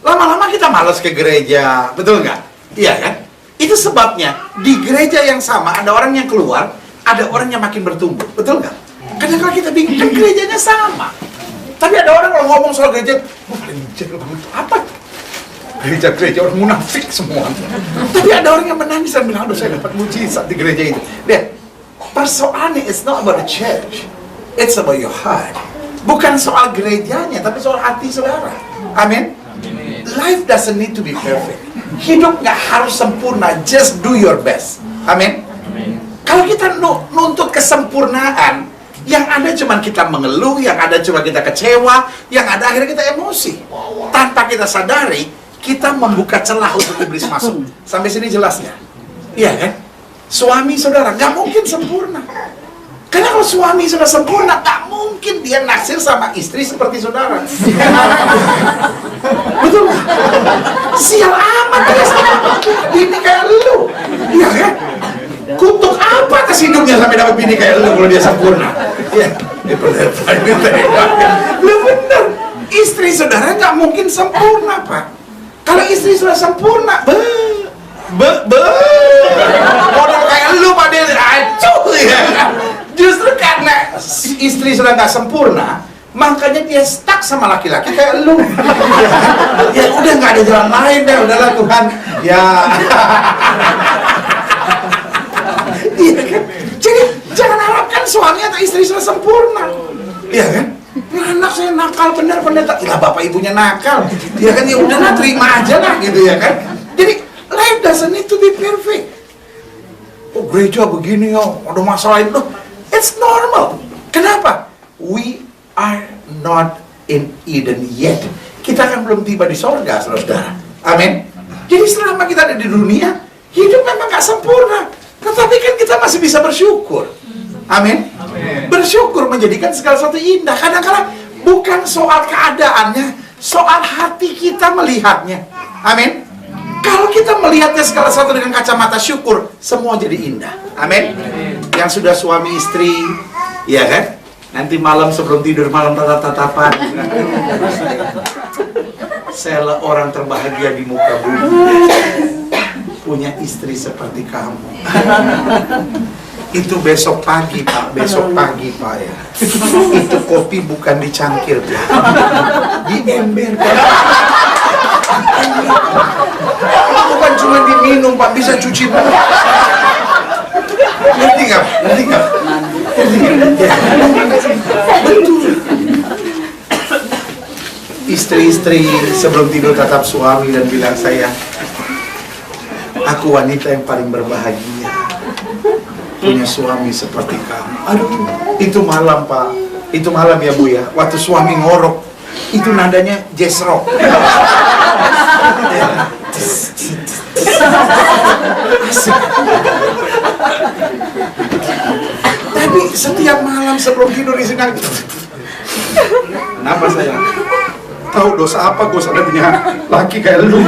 Lama-lama kita malas ke gereja, betul nggak? Iya kan? Itu sebabnya di gereja yang sama ada orang yang keluar, ada orang yang makin bertumbuh, betul nggak? Kadang-kadang kita bingung, kan gerejanya sama, tapi ada orang kalau ngomong soal gereja, paling jago banget, apa? Gereja-gereja orang munafik semua. Tapi ada orang yang menangis dan bilang, aduh saya dapat mujizat di gereja itu. Lihat, persoalannya it's not about the church, it's about your heart. Bukan soal gerejanya, tapi soal hati saudara. Amin. Life doesn't need to be perfect. Hidup nggak harus sempurna. Just do your best. Amin. Kalau kita nuntut kesempurnaan, yang ada cuma kita mengeluh, yang ada cuma kita kecewa, yang ada akhirnya kita emosi. Tanpa kita sadari, kita membuka celah untuk iblis masuk. Sampai sini jelasnya. Iya kan? Suami saudara nggak mungkin sempurna. Karena kalau suami sudah sempurna, tak mungkin dia naksir sama istri seperti saudara. Betul nggak? Sial amat dia sama bini kayak lu. Iya kan? Kutuk apa atas hidupnya sampai dapat bini kayak lu kalau dia sempurna? Iya. Lu bener. Istri saudara nggak mungkin sempurna, Pak. Kalau istri sudah sempurna, model kayak lu pada acuh ya. Justru karena istri sudah nggak sempurna, makanya dia stuck sama laki-laki kayak lu. Ya udah nggak ada jalan lain deh, udahlah Tuhan. Ya. Iya kan? Jadi jangan harapkan suami atau istri sudah sempurna. Iya kan? Anak saya nakal bener pendeta. Iya bapak ibunya nakal. Ya kan, ya udahlah terima aja lah gitu ya kan. Jadi life doesn't need to be perfect. Oh gereja begini ya, ada masalah itu. It's normal. Kenapa? We are not in Eden yet. Kita kan belum tiba di sorga, saudara. Amin. Jadi selama kita ada di dunia, hidup memang gak sempurna. Tetapi kan kita masih bisa bersyukur. Amin. Bersyukur menjadikan segala sesuatu indah. Kadang-kadang bukan soal keadaannya, soal hati kita melihatnya. Amin. Kalau kita melihatnya segala sesuatu dengan kacamata syukur, semua jadi indah. Amin. Yang sudah suami istri, ya kan? Nanti malam sebelum tidur, malam tatap-tatapan. Saya orang terbahagia di muka bumi. Punya istri seperti kamu. Itu besok pagi, Pak. Besok pagi, Pak, ya. Itu kopi bukan dicangkir, Pak. Di ember, Pak. Bukan cuma diminum, Pak. Bisa cuci, Pak. Ngerti nggak? Ngerti nggak? Betul. Istri-istri sebelum tidur tatap suami dan bilang, sayang, aku wanita yang paling berbahagia punya suami seperti kamu. Aduh, itu malam, Pak. Itu malam ya, Bu, ya. Waktu suami ngorok, itu nadanya jazz rock. Asik. Tapi setiap malam sebelum tidur di sini, kenapa sayang? Tahu dosa apa gue sampai punya laki kayak lu?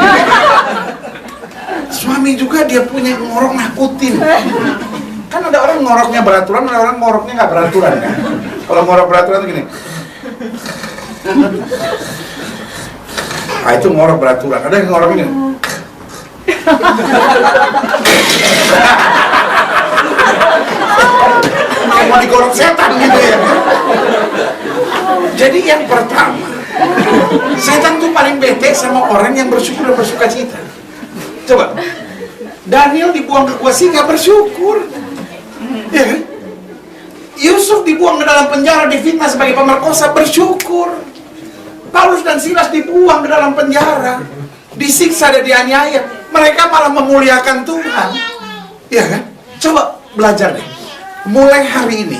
Suami juga dia punya ngorok nakutin. Kan ada orang ngoroknya beraturan, ada orang ngoroknya nggak beraturan kan? Kalau ngorok beraturan tuh gini. Nah, itu ngorok beraturan. Ada yang ngorok ini. Kayak mau digorok setan gitu ya. Jadi yang pertama, setan tuh paling bete sama orang yang bersyukur dan bersuka cita. Coba, Daniel dibuang ke gua singa bersyukur, ya kan? Yusuf dibuang ke dalam penjara difitnah sebagai pemerkosa bersyukur. Paulus dan Silas dibuang ke dalam penjara, disiksa dan dianiaya, mereka malah memuliakan Tuhan, ya kan? Coba belajar deh, mulai hari ini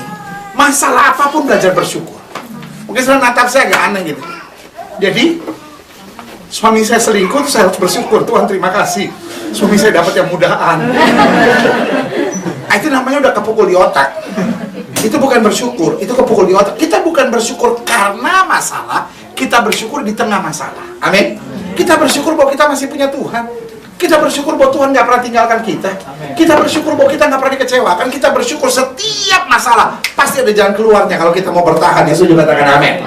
masalah apapun belajar bersyukur. Mungkin sebenarnya natap saya agak aneh gitu. Jadi suami saya selingkuh, saya harus bersyukur, Tuhan terima kasih suami saya dapat yang mudahan. Itu namanya udah kepukul di otak. Itu bukan bersyukur, itu kepukul di otak. Kita bukan bersyukur karena masalah, kita bersyukur di tengah masalah. Amin. Kita bersyukur bahwa kita masih punya Tuhan. Kita bersyukur bahwa Tuhan gak pernah tinggalkan kita. Kita bersyukur bahwa kita gak pernah dikecewakan. Kita bersyukur setiap masalah pasti ada jalan keluarnya kalau kita mau bertahan. Yesus juga katakan amin.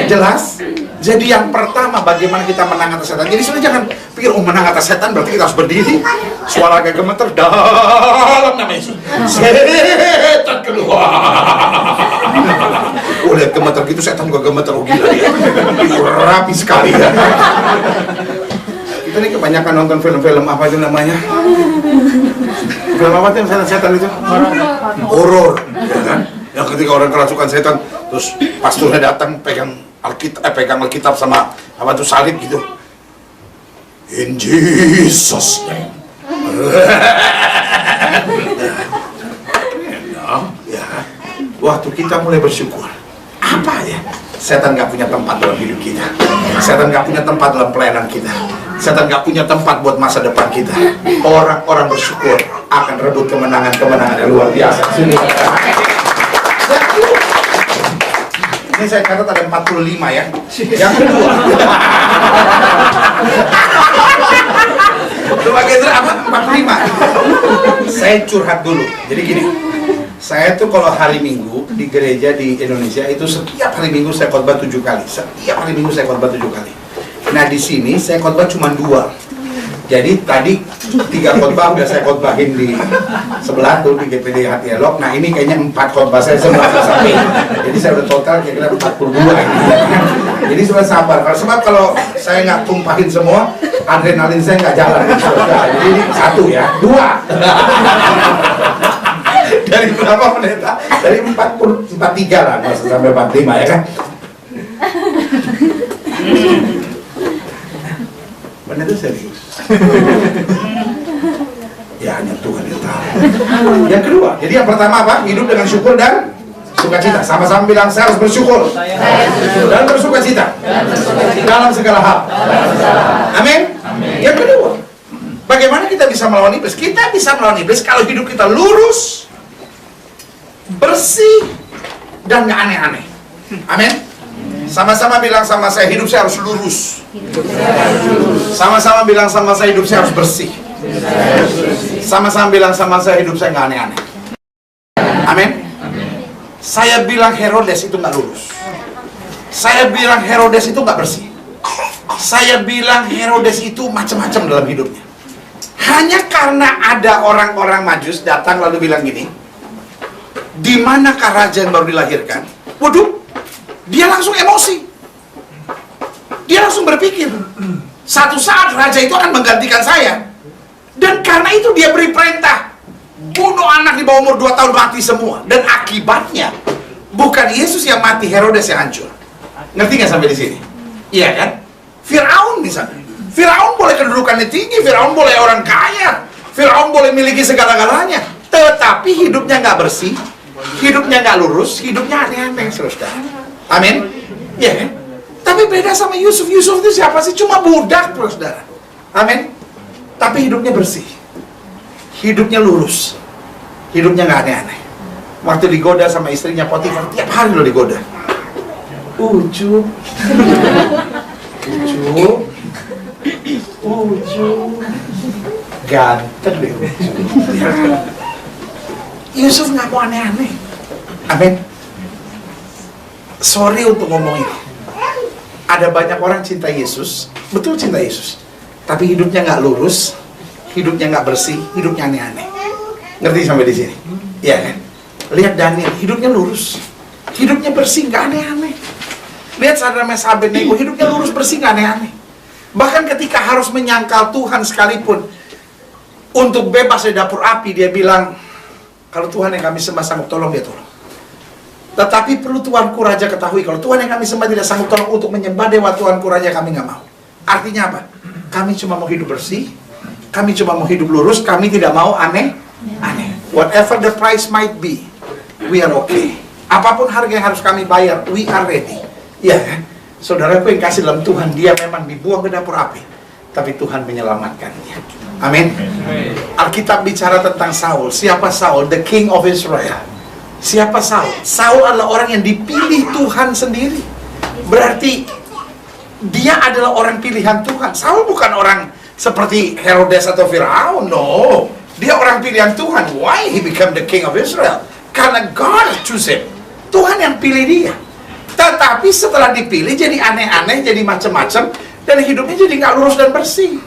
Jelas? Jadi yang pertama, bagaimana kita menang atas setan. Jadi sudah jangan pikir, oh menang atas setan berarti kita harus berdiri, suara agak gemeter dalam nama Yesus, setan keluar. Oh lihat gemeter gitu, setan juga gemeter, oh gila ya, rapi sekali ya. Kita ini kebanyakan nonton film-film apa itu namanya? Film apa tuh yang setan-setan itu? Horor, ya kan? Yang ketika orang kerasukan setan, terus pasturnya datang pegang Alkitab sama apa tuh salib gitu. In Jesus name. Ya, waktu kita mulai bersyukur, apa ya? Setan gak punya tempat dalam hidup kita. Setan gak punya tempat dalam pelayanan kita. Setan gak punya tempat buat masa depan kita. Orang-orang bersyukur akan rebut kemenangan-kemenangan yang luar biasa. Ini saya catat ada 45 ya. Yang kedua. Sebagai apa? 45. Saya curhat dulu. Jadi gini. Saya tuh kalau hari Minggu di gereja di Indonesia itu setiap hari Minggu saya khotbah 7 kali. Setiap hari Minggu saya khotbah 7 kali. Nah di sini saya khotbah cuma 2. Jadi tadi 3 khotbah udah saya khotbahin di sebelah tuh di GPD Hati Elok. Nah ini kayaknya 4 khotbah saya sebelah samping. Jadi saya udah total kira-kira 42 ini. Jadi sudah sabar. Sebab kalau saya nggak tumpahin semua, adrenalin saya nggak jalan. Jadi ini 1 ya, 2. Dari berapa pendeta? Dari 43 lah, masa sampai 45 ya kan? Pendeta serius. Ya hanya Tuhan yang tahu. Yang kedua, jadi yang pertama apa? Hidup dengan syukur dan sukacita. Sama-sama bilang saya harus bersyukur dan bersukacita dalam segala hal. Amin. Yang kedua, bagaimana kita bisa melawan iblis? Kita bisa melawan iblis kalau hidup kita lurus, bersih, dan gak aneh-aneh. Amin. Sama-sama bilang sama saya, hidup saya harus lurus. Sama-sama bilang sama saya, hidup saya harus bersih. Sama-sama bilang sama saya, hidup saya nggak aneh-aneh. Amin. Saya bilang Herodes itu nggak lurus. Saya bilang Herodes itu nggak bersih. Saya bilang Herodes itu macam-macam dalam hidupnya. Hanya karena ada orang-orang Majus datang lalu bilang gini, di manakah raja yang baru dilahirkan? Waduh, dia langsung emosi. Dia langsung berpikir, satu saat raja itu akan menggantikan saya. Dan karena itu dia beri perintah, bunuh anak di bawah umur 2 tahun, mati semua. Dan akibatnya bukan Yesus yang mati, Herodes yang hancur. Ngerti nggak sampai di sini? Iya kan? Firaun misalnya. Firaun boleh kedudukannya tinggi, Firaun boleh orang kaya, Firaun boleh miliki segala-galanya, tetapi hidupnya nggak bersih, hidupnya nggak lurus, hidupnya aneh-aneh, saudara. Amin. Iya kan? Tapi beda sama Yusuf. Yusuf itu siapa sih? Cuma budak, saudara. Amin. Tapi hidupnya bersih, hidupnya lurus, hidupnya nggak aneh-aneh. Waktu digoda sama istrinya Potifar, tiap hari lo digoda. Ucu, ganteng deh Ucu. Yusuf nggak mau aneh-aneh. Amin. Sorry untuk ngomong ini. Ada banyak orang cinta Yesus, betul cinta Yesus, tapi hidupnya nggak lurus, hidupnya nggak bersih, hidupnya aneh-aneh. Ngerti sampai di sini? Iya kan? Lihat Daniel, hidupnya lurus, hidupnya bersih, nggak aneh-aneh. Lihat saudara Meshach Abednego, hidupnya lurus, bersih, nggak aneh-aneh. Bahkan ketika harus menyangkal Tuhan sekalipun untuk bebas dari dapur api, dia bilang, kalau Tuhan yang kami sembah sanggup tolong, dia tolong. Tetapi perlu Tuanku Raja ketahui, kalau Tuhan yang kami sembah tidak sanggup tolong untuk menyembah dewa Tuanku Raja, kami nggak mau. Artinya apa? Kami cuma mau hidup bersih, kami cuma mau hidup lurus, kami tidak mau aneh-aneh. Whatever the price might be, we are okay. Apapun harga yang harus kami bayar, we are ready. Iya kan? Saudaraku yang kasih dalam Tuhan, dia memang dibuang ke dapur api, tapi Tuhan menyelamatkannya. Amin. Alkitab bicara tentang Saul. Siapa Saul? The King of Israel. Siapa Saul? Saul adalah orang yang dipilih Tuhan sendiri. Berarti dia adalah orang pilihan Tuhan. Saul bukan orang seperti Herodes atau Firaun. No, dia orang pilihan Tuhan. Why he became the King of Israel? Karena God choose him. Tuhan yang pilih dia. Tetapi setelah dipilih jadi aneh-aneh, jadi macam-macam, dan hidupnya jadi nggak lurus dan bersih.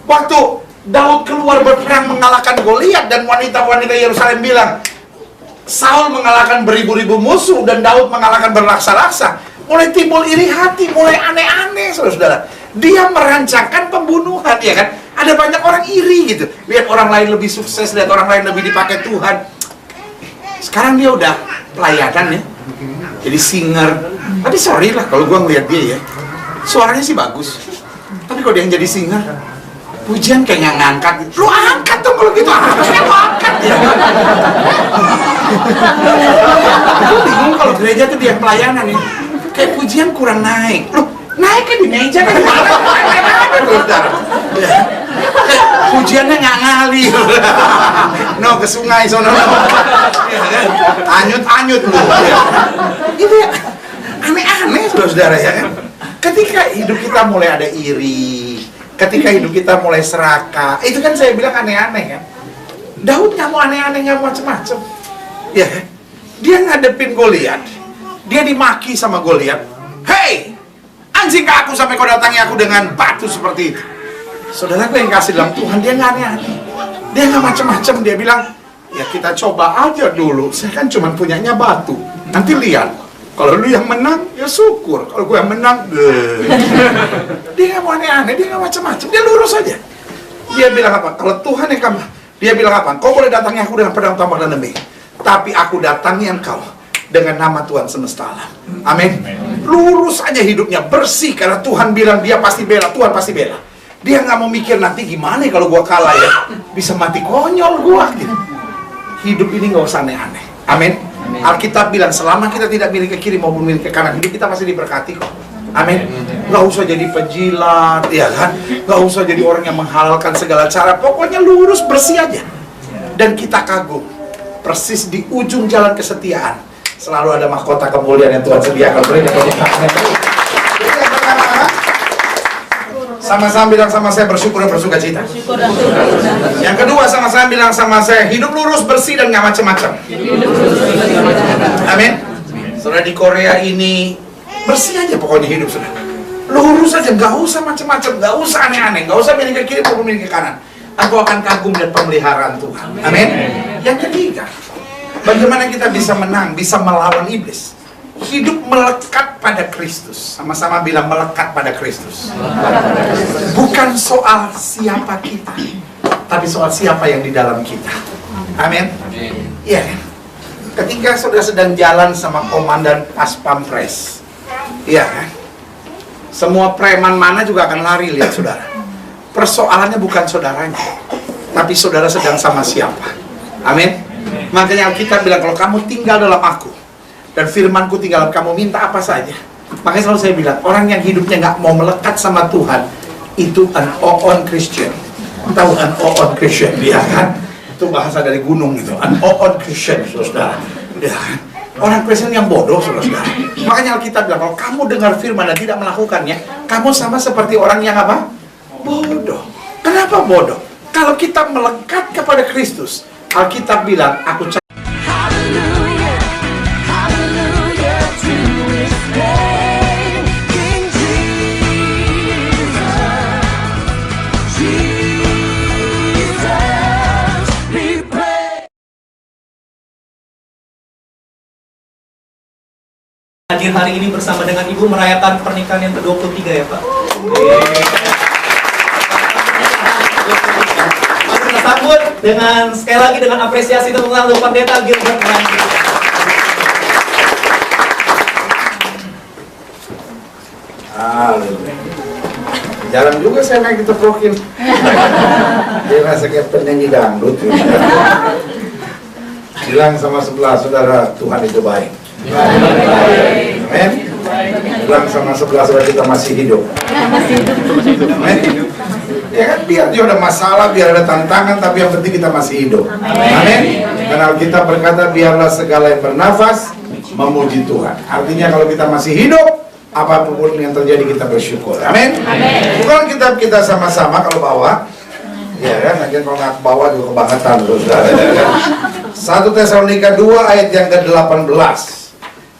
Waktu Daud keluar berperang mengalahkan Goliat, dan wanita-wanita Yerusalem bilang, Saul mengalahkan beribu-ribu musuh dan Daud mengalahkan berlaksa-laksa. Mulai timbul iri hati, mulai aneh-aneh, saudara-saudara. Dia merancangkan pembunuhan, ya kan? Ada banyak orang iri gitu. Lihat orang lain lebih sukses, lihat orang lain lebih dipakai Tuhan. Sekarang dia udah pelayanan ya, jadi singer. Tapi sorry lah kalau gua ngeliat dia ya, suaranya sih bagus. Tapi kalau dia yang jadi singer, pujian kayak nggak ngangkat. Lu angkat dong kalau gitu, harusnya lu angkat ya. Gue bingung kalau gereja tuh dia pelayanan ya, kayak pujian kurang naik. Lu naik kan di meja kan gimana? Pujiannya nggak ngalir. No, ke sungai sono. Anyut-anyut lu. Itu ya aneh-aneh saudara ya kan. Ketika hidup kita mulai ada iri, ketika hidup kita mulai serakah, itu kan saya bilang aneh-aneh kan. Daud nggak mau aneh-aneh, nggak mau macem-macem. Ya, dia ngadepin Goliat, dia dimaki sama Goliat. Hei, anjingkah aku sampai kau datangi aku dengan batu seperti itu? Saudaraku yang kasih dalam Tuhan, dia nggak aneh-aneh, dia nggak macem-macem. Dia bilang, ya kita coba aja dulu. Saya kan cuma punyanya batu. Nanti lihat, kalau lu yang menang, ya syukur. Kalau gue yang menang, dia nggak mau aneh-aneh, dia nggak macem-macem, dia lurus aja. Dia bilang apa? Kalau Tuhan yang kamu, dia bilang apa? Kau boleh datangi aku dengan pedang, tombak, dan demi, tapi aku datangi engkau dengan nama Tuhan semesta alam. Amin. Lurus aja hidupnya, bersih, karena Tuhan bilang dia pasti bela, Tuhan pasti bela. Dia nggak mau mikir nanti gimana kalau gua kalah ya, bisa mati konyol gua gitu. Hidup ini nggak usah aneh-aneh. Amin. Alkitab bilang selama kita tidak milik ke kiri maupun milik ke kanan, hidup kita masih diberkati kok. Amin. Nggak usah jadi penjilat, ya kan? Nggak usah jadi orang yang menghalalkan segala cara. Pokoknya lurus, bersih aja. Dan kita kagum. Persis di ujung jalan kesetiaan, selalu ada mahkota kemuliaan yang Tuhan sediakan. Beri tepuk tangan. Jadi yang pertama, sama-sama bilang sama saya bersyukur dan bersuka cita. Yang kedua, sama-sama bilang sama saya hidup lurus, bersih, dan nggak macam-macam. Amin. Saudara, di Korea ini bersih aja pokoknya hidup saudara. Lurus aja, nggak usah macam-macam, nggak usah aneh-aneh, nggak usah milih ke kiri maupun milih ke kanan. Aku akan kagum dan pemeliharaan Tuhan. Amin. Yang ketiga, bagaimana kita bisa menang, bisa melawan iblis? Hidup melekat pada Kristus. Sama-sama bilang melekat pada Kristus. Bukan soal siapa kita, tapi soal siapa yang di dalam kita. Amin. Iya kan? Ketika saudara sedang jalan sama komandan pas pampres, iya kan? Semua preman mana juga akan lari lihat saudara. Persoalannya bukan saudaranya, tapi saudara sedang sama siapa. Amin. Makanya Alkitab bilang kalau kamu tinggal dalam aku dan firmanku tinggal dalam kamu, minta apa saja. Makanya selalu saya bilang, orang yang hidupnya nggak mau melekat sama Tuhan, itu an on Christian. Tahu an on Christian, ya kan? Itu bahasa dari gunung gitu, an on Christian, saudara. Ya kan? Orang Kristen yang bodoh, saudara. Makanya Alkitab bilang, kalau kamu dengar firman dan tidak melakukannya, kamu sama seperti orang yang apa? Bodoh. Kenapa bodoh? Kalau kita melekat kepada Kristus, Alkitab bilang, aku hadir hari ini bersama dengan Ibu merayakan pernikahan yang ke-23 ya Pak. Mari kita sambut dengan sekali lagi dengan apresiasi tepuk tangan untuk Pendeta Gilbert. jarang juga saya naik ditepukin. Dia rasa kayak penyanyi dangdut. Bilang sama sebelah saudara, Tuhan itu baik. Amin. Bilang sama sebelah saudara, kita masih hidup. Amin. Ya kan, biar dia ada masalah, biar ada tantangan, tapi yang penting kita masih hidup. Amin. Karena Alkitab berkata, biarlah segala yang bernafas memuji Tuhan. Artinya kalau kita masih hidup, apapun yang terjadi kita bersyukur. Amin. Bukan kita sama-sama kalau bawa, ya kan, nanti kalau nggak bawa juga kebangetan terus. 1 Tesalonika 2 ayat yang ke-18.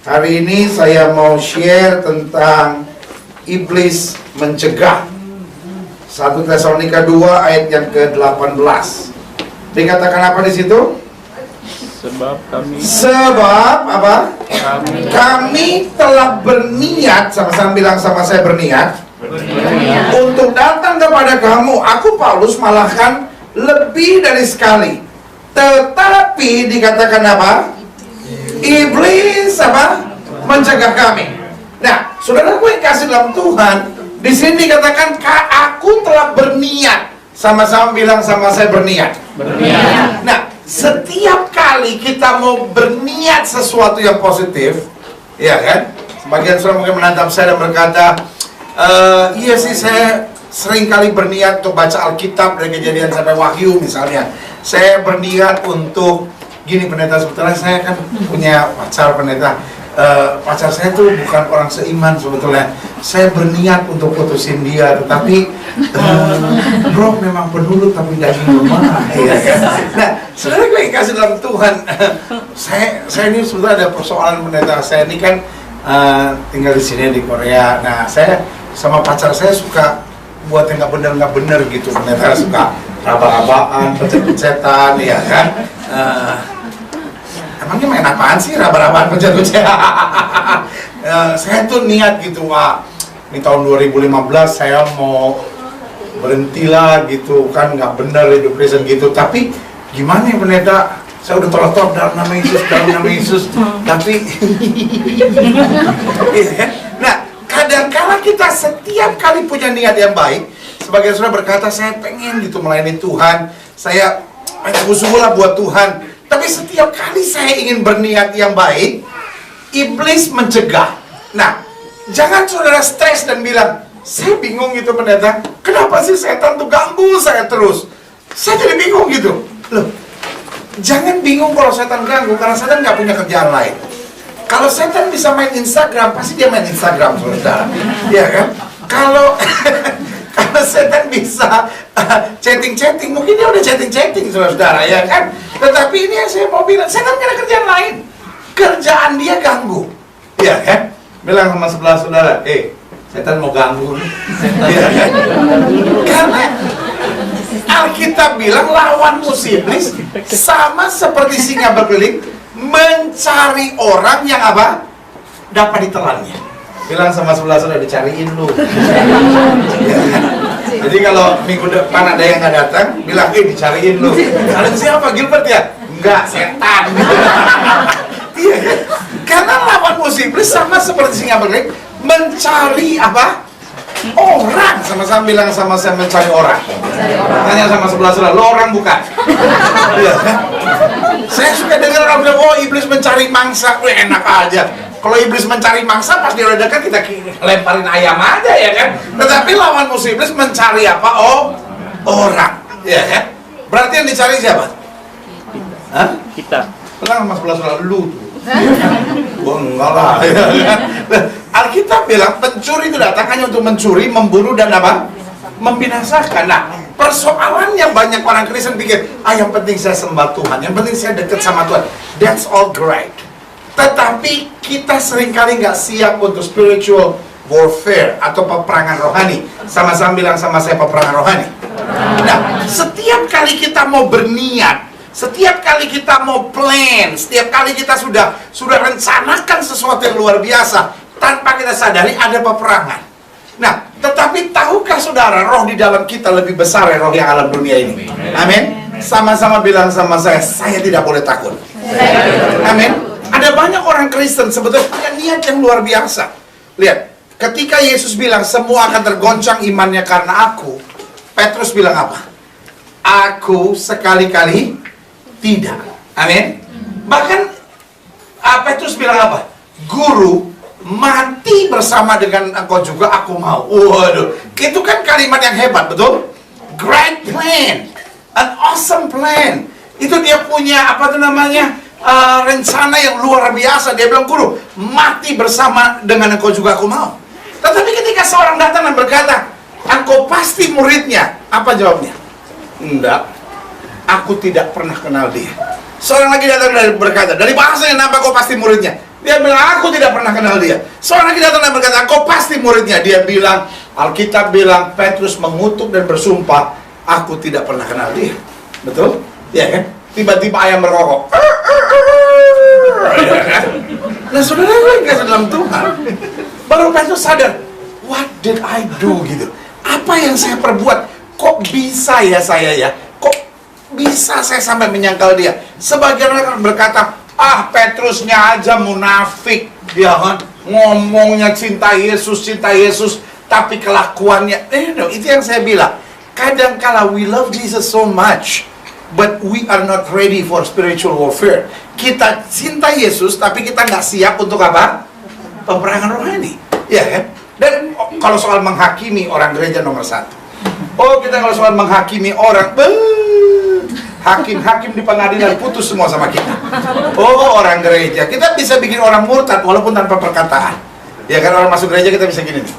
Hari ini saya mau share tentang iblis mencegah. 1 Tesalonika 2 ayat yang ke-18. Dikatakan apa di situ? Sebab apa? Kami telah berniat, sama-sama bilang sama saya berniat, untuk datang kepada kamu. Aku Paulus malahkan lebih dari sekali. Tetapi dikatakan apa? Iblis apa? Mencegah kami. Nah, saudaraku yang kasih dalam Tuhan, di sini dikatakan aku telah berniat. Sama-sama bilang sama saya berniat. Nah, setiap kali kita mau berniat sesuatu yang positif, ya kan? Sebagian saudara mungkin menatap saya dan berkata, iya sih saya sering kali berniat untuk baca Alkitab dari Kejadian sampai Wahyu misalnya. Saya berniat untuk gini, pendeta, sebetulnya saya kan punya pacar pendeta. Pacar saya tuh bukan orang seiman sebetulnya. Saya berniat untuk putusin dia, tetapi bro memang penurut tapi daging lemah. Ya kan? Nah, saudara gue yang kasih dalam Tuhan, saya ini sebetulnya ada persoalan pendeta. Saya ini kan tinggal di sini di Korea. Nah, saya sama pacar saya suka buat yang nggak bener gitu. Pendeta suka raba-rabaan, pencet-pencetan, ya kan? Emangnya main apaan sih raba-rabaan pencet-pencet? Saya tuh niat gitu, Pak. Ini tahun 2015 saya mau berhentilah gitu kan, nggak bener hidup Kristen gitu. Tapi gimana ya pendeta? Saya udah tolak-tolak dalam nama Yesus, tapi nah, kadang-kala kita setiap kali punya niat yang baik. Sebagian saudara berkata, saya pengen gitu melayani Tuhan, saya sungguh-sungguh lah buat Tuhan. Tapi setiap kali saya ingin berniat yang baik, iblis mencegah. Nah, jangan saudara stres dan bilang, saya bingung gitu pendeta, kenapa sih setan tuh ganggu saya terus? Saya jadi bingung gitu. Loh, jangan bingung kalau setan ganggu, karena setan nggak punya kerjaan lain. Kalau setan bisa main Instagram, pasti dia main Instagram, saudara. Iya kan? Kalau kalau setan bisa chatting-chatting, mungkin dia udah chatting-chatting, saudara, ya kan? Tetapi ini yang saya mau bilang, setan gak ada kerjaan lain. Kerjaan dia ganggu. Iya kan? Bilang sama sebelah saudara, setan mau ganggu nih. Iya kan? Karena Alkitab bilang lawanmu si iblis sama seperti singa berkeliling mencari orang yang apa? Dapat ditelannya. Bilang sama sebelah saudara, dicariin lu. Ya. Jadi kalau minggu depan ada yang nggak datang, bilang, dicariin lu. Kalian siapa? Gilbert ya? Enggak, setan. Iya. Karena lawan musuh iblis sama seperti singa berkeliling mencari apa? Orang. Sama-sama bilang sama saya, mencari orang. Tanya sama sebelah saudara, lo orang bukan? Iya. Saya suka dengar orang bilang, iblis mencari mangsa. Enak aja. Kalau iblis mencari mangsa, pas dia udah dekat, kita lemparin ayam aja, ya kan? Tetapi lawan musuh iblis mencari apa? Orang. Ya kan? Berarti yang dicari siapa? Hah? Kita. Tenang sama sebelah saudara, lu tuh. Wah, enggak lah, ya kan? Alkitab bilang pencuri itu datang hanya untuk mencuri, membunuh, dan apa? Membinasakan. Nah, persoalannya banyak orang Kristen pikir, yang penting saya sembah Tuhan, yang penting saya dekat sama Tuhan. That's all great. Tetapi kita seringkali nggak siap untuk spiritual warfare atau peperangan rohani. Sama-sama bilang sama saya, peperangan rohani. Nah, setiap kali kita mau berniat, setiap kali kita mau plan, setiap kali kita sudah rencanakan sesuatu yang luar biasa, tanpa kita sadari ada peperangan. Nah, tetapi tahukah saudara, roh di dalam kita lebih besar dari roh yang alam dunia ini? Amin. Sama-sama bilang sama saya tidak boleh takut. Amin. Ada banyak orang Kristen sebetulnya punya niat yang luar biasa. Lihat, ketika Yesus bilang semua akan tergoncang imannya karena aku, Petrus bilang apa? Aku sekali-kali tidak. Amin. Bahkan Petrus bilang apa? Guru, mati bersama dengan engkau juga aku mau. Waduh, itu kan kalimat yang hebat, betul? Great plan, an awesome plan. Itu dia punya apa tuh namanya, rencana yang luar biasa. Dia bilang, guru, mati bersama dengan engkau juga aku mau. Tetapi ketika seorang datang dan berkata, engkau pasti muridnya, apa jawabnya? Enggak, aku tidak pernah kenal dia. Seorang lagi datang dan berkata, dari bahasa yang nampak kau pasti muridnya. Dia bilang, aku tidak pernah kenal dia. Seorang lagi datang dan berkata, kau pasti muridnya. Dia bilang, Alkitab bilang, Petrus mengutuk dan bersumpah, aku tidak pernah kenal dia. Betul? Ya kan? Tiba-tiba ayam berkokok. Ya kan? Nah, saudara yang kasih dalam Tuhan, baru Petrus sadar, what did I do gitu? Apa yang saya perbuat? Kok bisa ya saya ya? Kok bisa saya sampai menyangkal dia? Sebagian orang berkata, Petrusnya aja munafik, ya kan? Ngomongnya cinta Yesus, tapi kelakuannya, no, itu yang saya bilang. Kadangkala we love Jesus so much, but we are not ready for spiritual warfare. Kita cinta Yesus, tapi kita nggak siap untuk apa? Peperangan rohani, ya kan? Dan kalau soal menghakimi, orang gereja nomor 1. Kita kalau soal menghakimi orang, hakim-hakim di pengadilan putus semua sama kita. Orang gereja, kita bisa bikin orang murtad walaupun tanpa perkataan. Ya kan, orang masuk gereja kita bisa gini nih.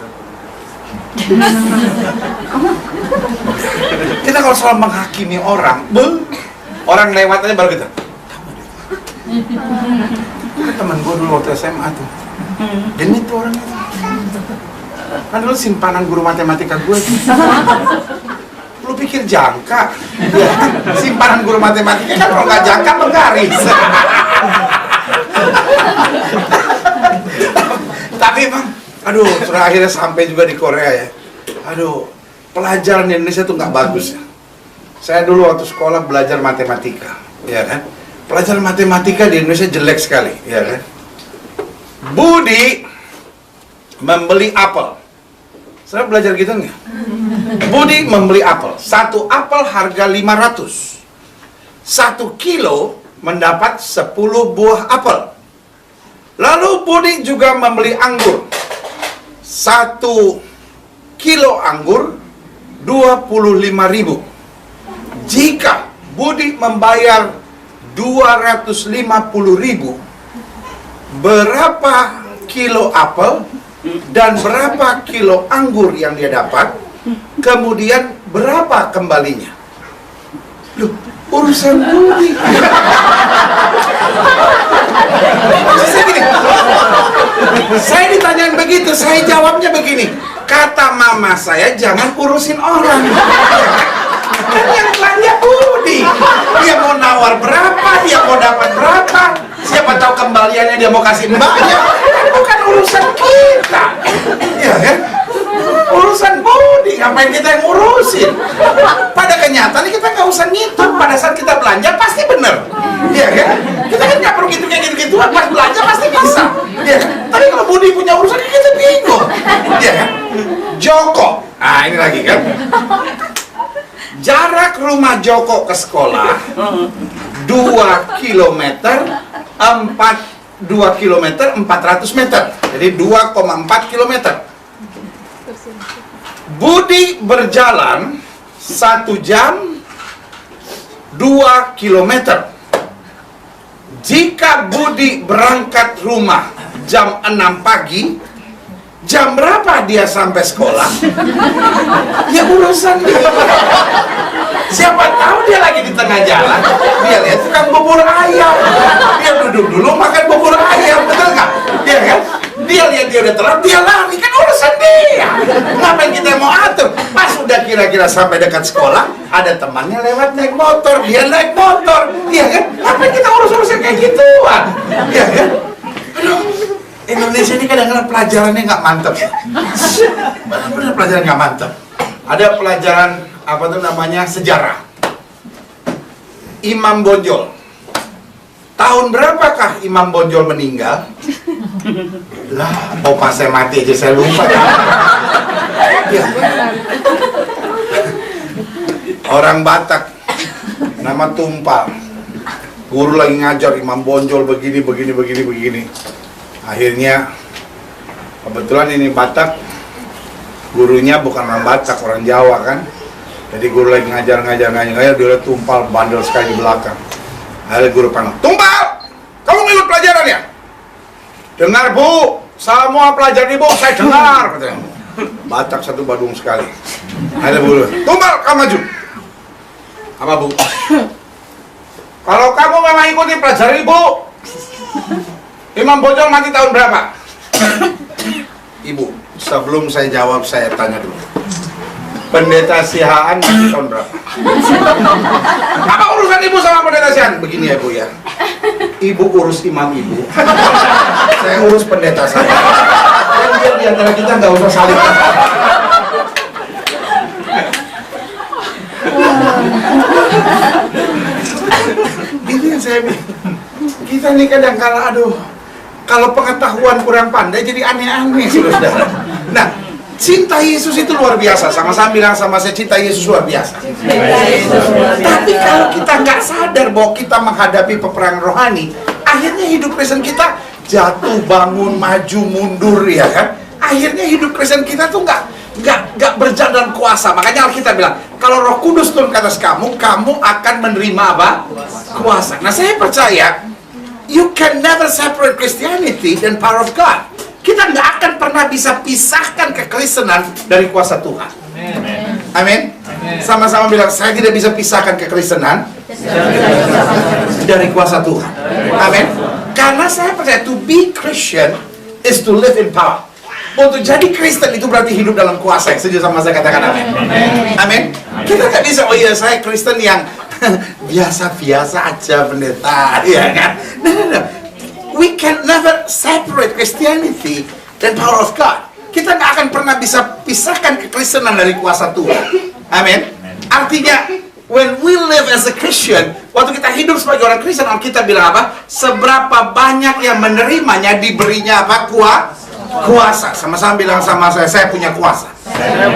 Kita kalau soal menghakimi orang, orang lewat aja baru kita. Teman gue dulu waktu SMA tuh, genit tuh orang itu. Kan dulu simpanan guru matematika gue. Lu pikir jangka? Ya, simpanan guru matematika kan kalau nggak jangka menggaris. Tapi bang, sudah akhirnya sampai juga di Korea ya. Pelajaran di Indonesia tuh nggak bagus ya. Saya dulu waktu sekolah belajar matematika, ya kan? Pelajaran matematika di Indonesia jelek sekali, ya kan? Budi membeli apel. Saya belajar gitu nggak? Budi membeli apel. 1 apel harga 500. 1 kilo mendapat 10 buah apel. Lalu Budi juga membeli anggur. 1 kilo anggur 25.000. Jika Budi membayar 250.000, berapa kilo apel dan berapa kilo anggur yang dia dapat, kemudian berapa kembalinya. Loh, urusan Budi. Maksud saya gini, saya ditanyain begitu, saya jawabnya begini. Kata mama saya, jangan urusin orang. Kan yang belanja Budi. Dia mau nawar berapa, dia mau dapat berapa, siapa tahu kembaliannya dia mau kasih mbaknya. Bukan urusan kita, ya kan? Urusan Budi, ngapain kita yang ngurusin? Pada kenyataannya kita nggak usah ngitung. Pada saat kita belanja pasti bener, ya kan? Kita kan nggak perlu ngitung kayak gitu-gituan. Pas belanja pasti bisa, ya kan? Tapi kalau Budi punya urusan kita bingung, ya kan? Joko, ini lagi kan? Jarak rumah Joko ke sekolah 2 kilometer 2 kilometer 400 meter. Jadi 2,4 kilometer. Budi berjalan 1 jam 2 kilometer. Jika Budi berangkat rumah jam 6 pagi, jam berapa dia sampai sekolah? Ya urusan dia. Siapa tahu dia lagi di tengah jalan, dia lihat tukang bubur ayam, dia duduk dulu makan bubur ayam, betul nggak? Dia kan? Dia lihat dia udah telat, dia lari, kan urusan dia. Ngapain kita mau atur? Pas udah kira-kira sampai dekat sekolah, ada temannya lewat naik motor, dia naik motor, dia kan? Ngapain kita urus-urusan kayak gituan? Dia kan? Aduh, Indonesia ini kadang-kadang pelajarannya nggak mantep. Benar-benar pelajaran nggak mantep. Ada pelajaran apa tuh namanya sejarah. Imam Bonjol. Tahun berapakah Imam Bonjol meninggal? Lah, opa saya mati aja saya lupa. Ya. Orang Batak nama Tumpal. Guru lagi ngajar Imam Bonjol begini. Akhirnya kebetulan ini Batak, gurunya bukan orang Batak, orang Jawa kan. Jadi guru lagi ngajar, dia lihat Tumpal bandel sekali di belakang. Akhirnya guru panggil, "Tumpal, kamu ngikut pelajaran ya?" "Dengar Bu, semua pelajaran Ibu saya dengar," katanya. Batak satu badung sekali. Akhirnya guru, "Tumpal, kamu maju." "Apa Bu?" "Kalau kamu memang ikuti pelajaran Ibu, Imam Bonjol mati tahun berapa?" "Ibu, sebelum saya jawab saya tanya dulu. Pendeta Sihaan mati tahun berapa?" "Apa urusan Ibu sama pendeta Sihaan?" "Begini ya Bu ya, Ibu urus imam Ibu, saya urus pendeta saya. Kan biar di antara kita nggak usah saling." Itu yang saya bilang. Kita nih kadang-kala kalau pengetahuan kurang pandai jadi aneh-aneh, saudara. Nah, cinta Yesus itu luar biasa. Sama-sama bilang sama saya, cinta Yesus luar biasa. Tapi kalau kita nggak sadar bahwa kita menghadapi peperangan rohani, akhirnya hidup Kristen kita jatuh bangun, maju mundur, ya kan? Akhirnya hidup Kristen kita tuh nggak berjalan dalam kuasa. Makanya Alkitab bilang, kalau Roh Kudus turun ke atas kamu, kamu akan menerima apa? Kuasa. Nah, saya percaya you can never separate Christianity dan power of God. Kita nggak akan pernah bisa pisahkan kekristenan dari kuasa Tuhan. Amin. Sama-sama bilang, saya tidak bisa pisahkan kekristenan dari kuasa Tuhan. Amin. Karena saya percaya to be Christian is to live in power. Untuk jadi Kristen itu berarti hidup dalam kuasa. Setuju sama saya, katakan amin. Amin. Kita nggak bisa, oh iya saya Kristen yang biasa-biasa aja pendeta, ya kan? No. We can never separate Christianity dan power of God. Kita nggak akan pernah bisa pisahkan kekristenan dari kuasa Tuhan. Amin. Artinya, when we live as a Christian, waktu kita hidup sebagai orang Kristen, Alkitab bilang apa? Seberapa banyak yang menerimanya diberinya apa? Kuasa. Sama-sama bilang sama saya punya kuasa.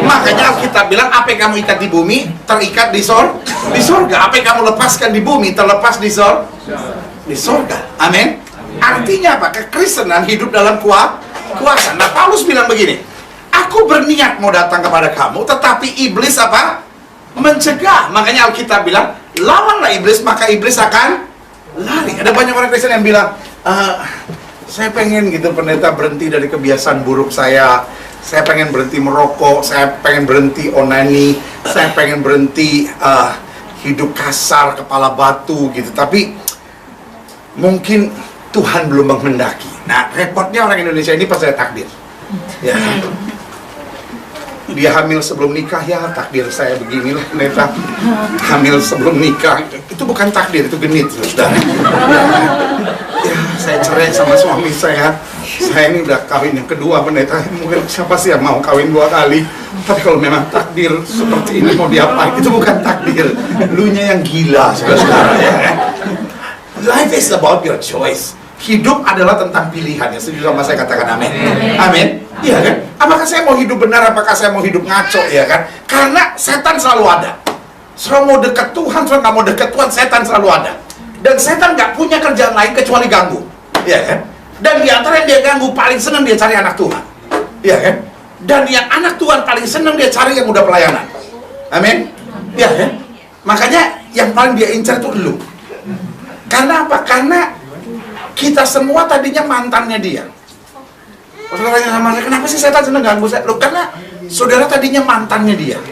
Makanya Alkitab bilang, apa yang kamu ikat di bumi terikat di sorga. Apa yang kamu lepaskan di bumi terlepas di sorga. Amin. Artinya apa? Kekristenan hidup dalam kuasa. Nah, Paulus bilang begini, aku berniat mau datang kepada kamu, tetapi iblis apa? Mencegah. Makanya Alkitab bilang, lawanlah iblis, maka iblis akan lari. Ada banyak orang Kristen yang bilang, Saya pengen gitu pendeta berhenti dari kebiasaan buruk saya. Saya pengen berhenti merokok, saya pengen berhenti onani, saya pengen berhenti hidup kasar, kepala batu gitu. Tapi mungkin Tuhan belum menghendaki. Nah, repotnya orang Indonesia ini percaya takdir. Ya. Dia hamil sebelum nikah, ya takdir saya beginilah pendeta. Hamil sebelum nikah, itu bukan takdir, itu genit, saudara. Ya, saya cerai sama suami saya. Saya ini udah kawin yang kedua pendeta. Mungkin siapa sih yang mau kawin 2 kali? Tapi kalau memang takdir seperti ini mau diapain? Itu bukan takdir. Lunya yang gila, saudara. Ya. Life is about your choice. Hidup adalah tentang pilihan. Ya, setuju sama saya, katakan amin. Amin. Iya kan? Apakah saya mau hidup benar? Apakah saya mau hidup ngaco? Ya kan? Karena setan selalu ada. Selalu mau dekat Tuhan, selalu nggak mau dekat Tuhan, setan selalu ada. Dan setan nggak punya kerjaan lain kecuali ganggu. Ya kan? Dan di antara yang dia ganggu paling senang dia cari anak Tuhan. Ya kan? Dan yang anak Tuhan paling senang dia cari yang udah pelayanan. Amin. Ya kan? Makanya yang paling dia incar tuh lu. Karena apa? Karena kita semua tadinya mantannya dia. Saudara tanya sama saya, kenapa sih setan senang ganggu saya? Loh, karena saudara tadinya mantannya dia.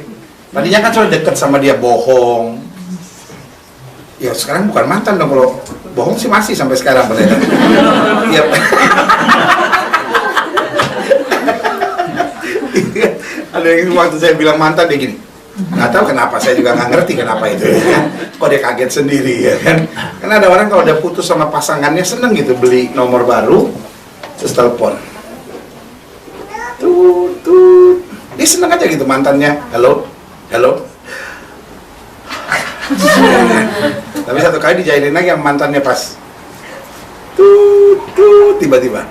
Tadinya kan saudara dekat sama dia, bohong. Ya sekarang bukan mantan dong, kalau bohong sih masih sampai sekarang. Iya. Ada yang waktu saya bilang mantan dia gini, nggak tahu kenapa, saya juga nggak ngerti kenapa itu ya. Kok dia kaget sendiri ya kan. Karena ada orang kalau udah putus sama pasangannya seneng gitu beli nomor baru terus telepon, tut. Dia seneng aja gitu mantannya, halo. Tapi satu kali dijailin lagi yang mantannya pas tut, tiba-tiba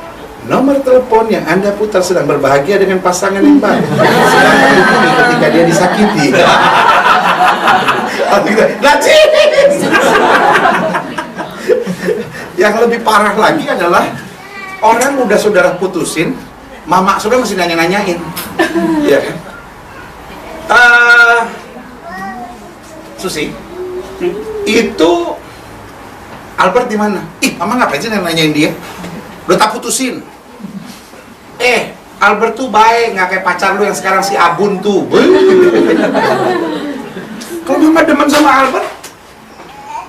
nomor telepon yang Anda putar sedang berbahagia dengan pasangan yang baru. Sedangkan ini ketika dia disakiti. Yang lebih parah lagi adalah orang udah saudara putusin, mama saudara masih nanya-nanyain. Iya kan? Susi, itu Albert di mana? Ih, mama ngapain sih nanyain dia? Udah tak putusin. Albert tuh baik, nggak kayak pacar lu yang sekarang si Abun tuh. Kalau mama demen sama Albert,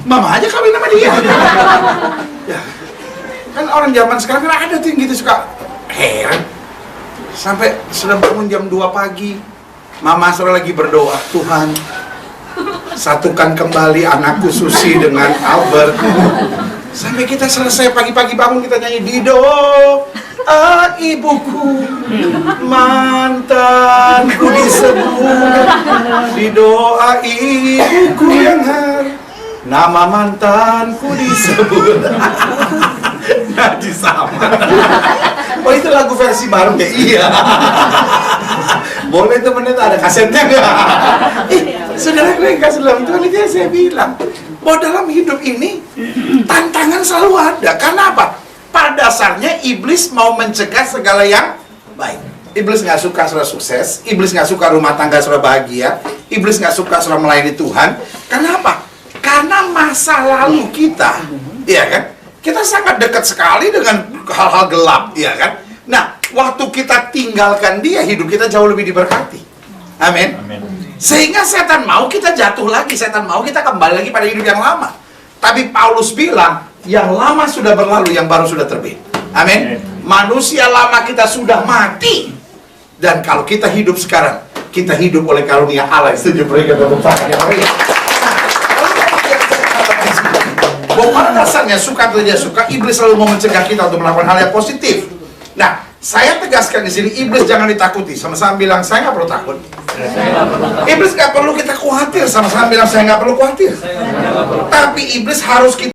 mama aja kawin sama dia. Ya. Kan orang zaman sekarang kan ada tuh yang gitu, suka heran. Sampai sudah bangun jam 2 pagi, mama sudah lagi berdoa, Tuhan, satukan kembali anakku Susi dengan Albert. Sampai kita selesai pagi-pagi bangun kita nyanyi Dido, ibuku, mantanku disebut, didoa ibuku yang nama mantanku disebut. Jadi sama. Oh itu lagu versi baru ya? Iya. Boleh tuh pendeta, ada kasetnya nggak? Saudara gue yang kasih dalam Tuhan itu yang saya bilang bahwa dalam hidup ini tantangan selalu ada. Karena apa? Pada dasarnya iblis mau mencegah segala yang baik. Iblis nggak suka saudara sukses, iblis nggak suka rumah tangga saudara bahagia, iblis nggak suka saudara melayani Tuhan. Karena apa? Karena masa lalu kita, ya kan? Kita sangat dekat sekali dengan hal-hal gelap, ya kan? Nah, waktu kita tinggalkan dia, hidup kita jauh lebih diberkati. Amin. Sehingga setan mau kita jatuh lagi, setan mau kita kembali lagi pada hidup yang lama. Tapi Paulus bilang, yang lama sudah berlalu, yang baru sudah terbit. Amin. Manusia lama kita sudah mati. Dan kalau kita hidup sekarang, kita hidup oleh karunia Allah. Setuju mereka berbuka yang lain. Bahwa pada dasarnya suka atau tidak suka, iblis selalu mau mencegah kita untuk melakukan hal yang positif. Nah, saya tegaskan di sini, iblis jangan ditakuti. Sama-sama bilang, saya nggak perlu takut. Iblis nggak perlu kita khawatir. Sama-sama bilang, saya nggak perlu khawatir. Tapi iblis harus kita